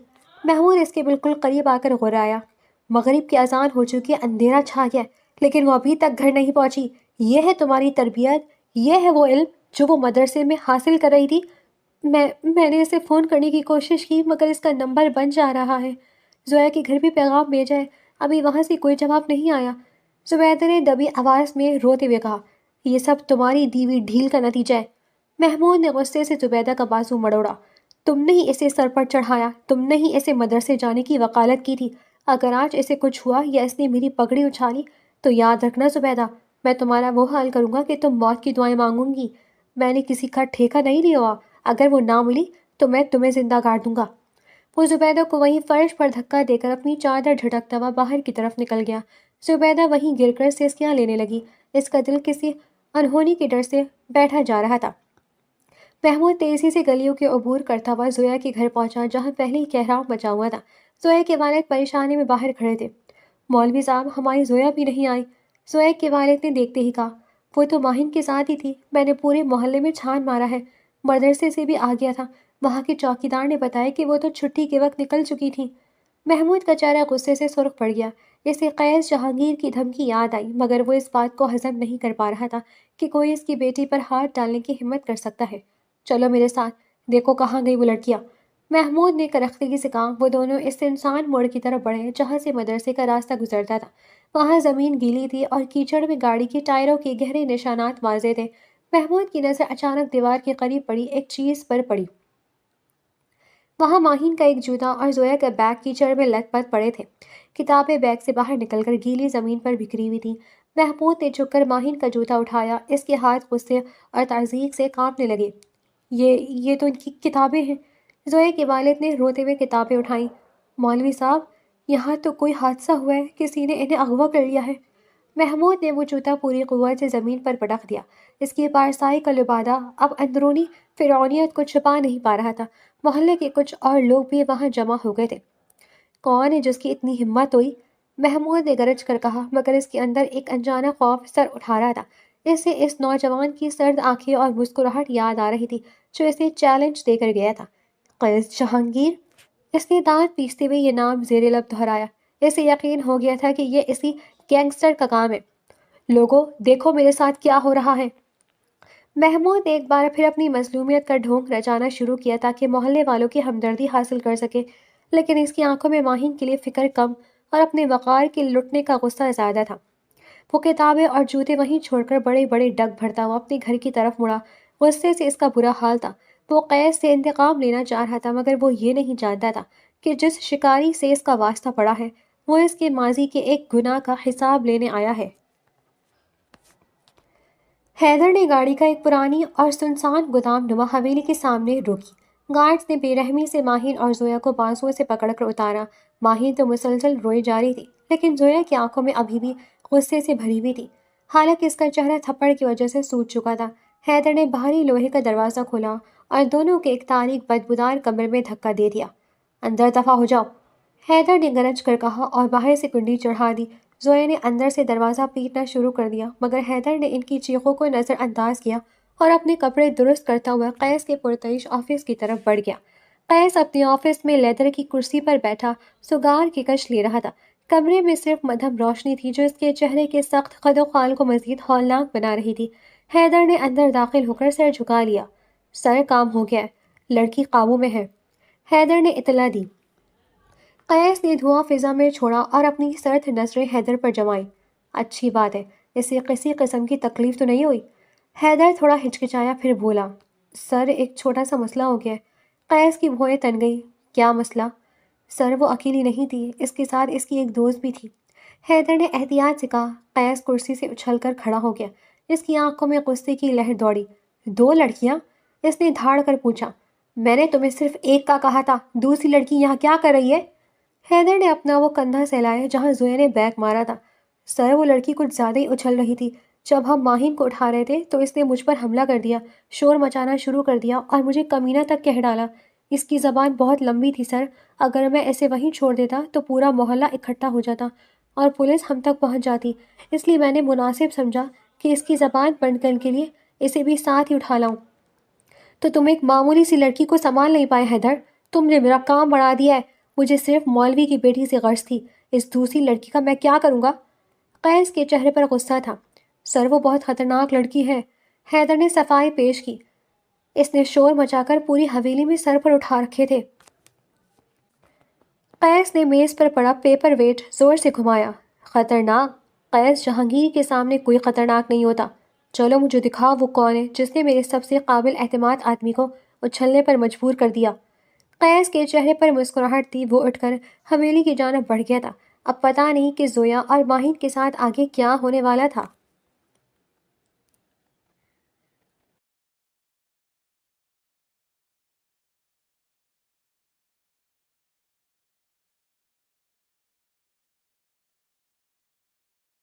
محمود اس کے بالکل قریب آ کر غرایا۔ مغرب کی اذان ہو چکی ہے، اندھیرا چھا گیا ہے، لیکن وہ ابھی تک گھر نہیں پہنچی۔ یہ ہے تمہاری تربیت؟ یہ ہے وہ علم جو وہ مدرسے میں حاصل کر رہی تھی؟ میں نے اسے فون کرنے کی کوشش کی مگر اس کا نمبر بند جا رہا ہے۔ زویا کے گھر بھی پیغام بھیجا ہے، ابھی وہاں سے کوئی جواب نہیں آیا۔ زبیدہ نے دبی آواز میں روتے ہوئے کہا۔ یہ سب تمہاری دی ہوئی ڈھیل کا نتیجہ ہے۔ محمود نے غصے سے زبیدہ کا بازو مڑوڑا۔ تم نے ہی اسے سر پر چڑھایا، تم نے ہی اسے مدرسے جانے کی وکالت کی تھی۔ اگر آج اسے کچھ ہوا یا اس نے میری پگڑی اچھالی تو یاد رکھنا زبیدہ، میں تمہارا وہ حال کروں گا کہ تم موت کی دعائیں مانگوں گی۔ میں نے کسی کا ٹھیکہ نہیں لیا ہوا، اگر وہ نہ ملی تو میں تمہیں زندہ گاڑ دوں گا۔ وہ زبیدہ کو وہیں فرش پر دھکا دے کر اپنی چادر جھٹکتا ہوا باہر کی طرف نکل گیا۔ زبیدہ وہیں گر کر سسکیاں لینے لگی۔ اس کا دل کسی انہونی کے ڈر سے بیٹھا جا رہا تھا۔ محمود تیزی سے گلیوں کے عبور کرتا ہوا زویا کے گھر پہنچا، جہاں پہلے ہی کہراؤ مچا ہوا تھا۔ زویا کے والد پریشانی میں باہر کھڑے تھے۔ مولوی صاحب، ہماری زویا بھی نہیں آئی۔ زویا کے والد نے دیکھتے ہی کہا، وہ تو ماہین کے ساتھ ہی تھی، میں نے پورے محلے میں چھان مارا ہے، مدرسے سے بھی آ گیا تھا، وہاں کے چوکیدار نے بتایا کہ وہ تو چھٹی کے وقت نکل چکی تھیں۔ محمود کا چہرہ غصے سے سرخ پڑ گیا۔ اسے قیس جہانگیر کی دھمکی یاد آئی مگر وہ اس بات کو ہضم نہیں کر پا رہا تھا کہ کوئی اس کی بیٹی پر ہاتھ ڈالنے کی ہمت کر سکتا ہے۔ چلو میرے ساتھ، دیکھو کہاں گئی وہ لڑکیاں۔ محمود نے کرختگی سے کہا۔ وہ دونوں اس انسان موڑ کی طرف بڑھے جہاں سے مدرسے کا راستہ گزرتا تھا۔ وہاں زمین گیلی تھی اور کیچڑ میں گاڑی کے ٹائروں کے گہرے نشانات واضح تھے۔ محمود کی نظر اچانک دیوار کے قریب پڑی ایک چیز پر پڑی۔ وہاں ماہین کا ایک جوتا اور زویا کا بیگ کیچڑ میں لت پت پڑے تھے۔ کتابیں بیگ سے باہر نکل کر گیلی زمین پر بکھری ہوئی تھیں۔ محمود نے جھک کر ماہین کا جوتا اٹھایا۔ اس کے ہاتھ غصے اور تعزیق سے کانپنے لگے۔ یہ تو ان کی کتابیں ہیں۔ زویا کے والد نے روتے ہوئے کتابیں اٹھائیں۔ مولوی صاحب، یہاں تو کوئی حادثہ ہوا ہے، کسی نے انہیں اغوا کر لیا ہے۔ محمود نے وہ جوتا پوری قوت سے زمین پر پٹخ دیا۔ اس کی پارسائی کا لبادہ اب اندرونی فرعونیت کو چھپا نہیں پا رہا تھا۔ محلے کے کچھ اور لوگ بھی وہاں جمع ہو گئے تھے۔ کون ہے جس کی اتنی ہمت ہوئی؟ محمود نے گرج کر کہا مگر اس کے اندر ایک انجانا خوف سر اٹھا رہا تھا۔ اسے اس نوجوان کی سرد آنکھیں اور مسکراہٹ یاد آ رہی تھی جو اسے چیلنج دے کر گیا تھا۔ قیس جہانگیر! اس نے دانت پیستے ہوئے یہ نام زیر لب دہرایا۔ اسے یقین ہو گیا تھا کہ یہ اسی گینگسٹر کا کام ہے۔ لوگوں، دیکھو میرے ساتھ کیا ہو رہا ہے۔ محمود نے ایک بار پھر اپنی مظلومیت کا ڈھونگ رچانا شروع کیا تاکہ محلے والوں کی ہمدردی حاصل کر سکے، لیکن اس کی آنکھوں میں ماہین کے لیے فکر کم اور اپنے وقار کے لٹنے کا غصہ زیادہ تھا۔ وہ کتابیں اور جوتے وہیں چھوڑ کر بڑے بڑے ڈگ بھرتا ہوا اپنے گھر کی طرف مڑا۔ غصے سے اس کا برا حال تھا۔ وہ قیس سے انتقام لینا چاہ رہا تھا مگر وہ یہ نہیں جانتا تھا کہ جس شکاری سے اس کا واسطہ پڑا ہے وہ اس کے ماضی کے ایک گناہ کا حساب لینے آیا ہے۔ حیدر نے گاڑی کا ایک پرانی اور سنسان گودام نما حویلی کے سامنے روکی۔ گارڈز نے بے رحمی سے ماہین اور زویا کو بازوؤں سے پکڑ کر اتارا۔ ماہین تو مسلسل روئی جا رہی تھی، لیکن زویا کی آنکھوں میں ابھی بھی غصے سے بھری ہوئی تھی، حالانکہ اس کا چہرہ تھپڑ کی وجہ سے سوج چکا تھا۔ حیدر نے بھاری لوہے کا دروازہ کھولا اور دونوں کے ایک تاریک بدبودار کمرے میں دھکا دے دیا۔ اندر دفع ہو جاؤ، حیدر نے گرج کر کہا اور باہر سے کنڈی چڑھا دی۔ زویا نے اندر سے دروازہ پیٹنا شروع کر دیا، مگر حیدر نے ان کی چیخوں کو نظر انداز کیا اور اپنے کپڑے درست کرتا ہوا قیس کے پرتعیش آفس کی طرف بڑھ گیا۔ قیس اپنے آفس میں لیدر کی کرسی پر بیٹھا سگار کی کش لے رہا تھا۔ کمرے میں صرف مدھم روشنی تھی جو اس کے چہرے کے سخت خد و خال کو مزید ہولناک بنا رہی تھی۔ حیدر نے اندر داخل ہو کر سر جھکا لیا۔ سر، کام ہو گیا ہے، لڑکی قابو میں ہے، حیدر نے اطلاع دی۔ قیس نے دھواں فضا میں چھوڑا اور اپنی سرد نظریں حیدر پر جمائیں۔ اچھی بات ہے، اسے کسی قسم کی تکلیف تو نہیں ہوئی؟ حیدر تھوڑا ہچکچایا، پھر بولا، سر ایک چھوٹا سا مسئلہ ہو گیا ہے۔ قیس کی بھویں تن گئی۔ کیا مسئلہ؟ سر، وہ اکیلی نہیں تھی، اس کے ساتھ اس کی ایک دوست بھی تھی، حیدر نے احتیاط سے کہا۔ قیس کرسی سے اچھل کر کھڑا ہو گیا، اس کی آنکھوں میں غصے کی لہر دوڑی۔ دو لڑکیاں؟ اس نے دھاڑ کر پوچھا۔ میں نے تمہیں صرف ایک کا کہا تھا، دوسری لڑکی یہاں کیا کر رہی ہے؟ حیدر نے اپنا وہ کندھا سہلایا جہاں زویا نے بیک مارا تھا۔ سر، وہ لڑکی کچھ زیادہ ہی اچھل رہی تھی۔ جب ہم ماہین کو اٹھا رہے تھے تو اس نے مجھ پر حملہ کر دیا، شور مچانا شروع کر دیا اور مجھے کمینہ تک کہہ ڈالا۔ اس کی زبان بہت لمبی تھی سر، اگر میں اسے وہیں چھوڑ دیتا تو پورا محلہ اکٹھا ہو جاتا اور پولیس ہم تک پہنچ جاتی، اس لیے میں نے مناسب سمجھا کہ اس کی زبان بند کرنے کے لیے اسے بھی ساتھ ہی اٹھا لاؤں۔ تو تم ایک معمولی سی لڑکی کو سنبھال نہیں پائے حیدر؟ تم نے میرا کام بڑھا دیا ہے۔ مجھے صرف مولوی کی بیٹی سے غرض تھی، اس دوسری لڑکی کا میں کیا کروں گا؟ قیس کے چہرے پر غصہ تھا۔ سر، وہ بہت خطرناک لڑکی ہے، حیدر نے صفائی پیش کی۔ اس نے شور مچا کر پوری حویلی میں سر پر اٹھا رکھے تھے۔ قیس نے میز پر پڑا پیپر ویٹ زور سے گھمایا۔ خطرناک؟ قیس، جہانگیر کے سامنے کوئی خطرناک نہیں ہوتا۔ چلو مجھے دکھاؤ وہ کون ہے جس نے میرے سب سے قابل اعتماد آدمی کو اچھلنے پر مجبور کر دیا۔ قیس کے چہرے پر مسکراہٹ تھی، وہ اٹھ کر حویلی کی جانب بڑھ گیا تھا۔ اب پتہ نہیں کہ زویا اور ماہین کے ساتھ آگے کیا ہونے والا تھا۔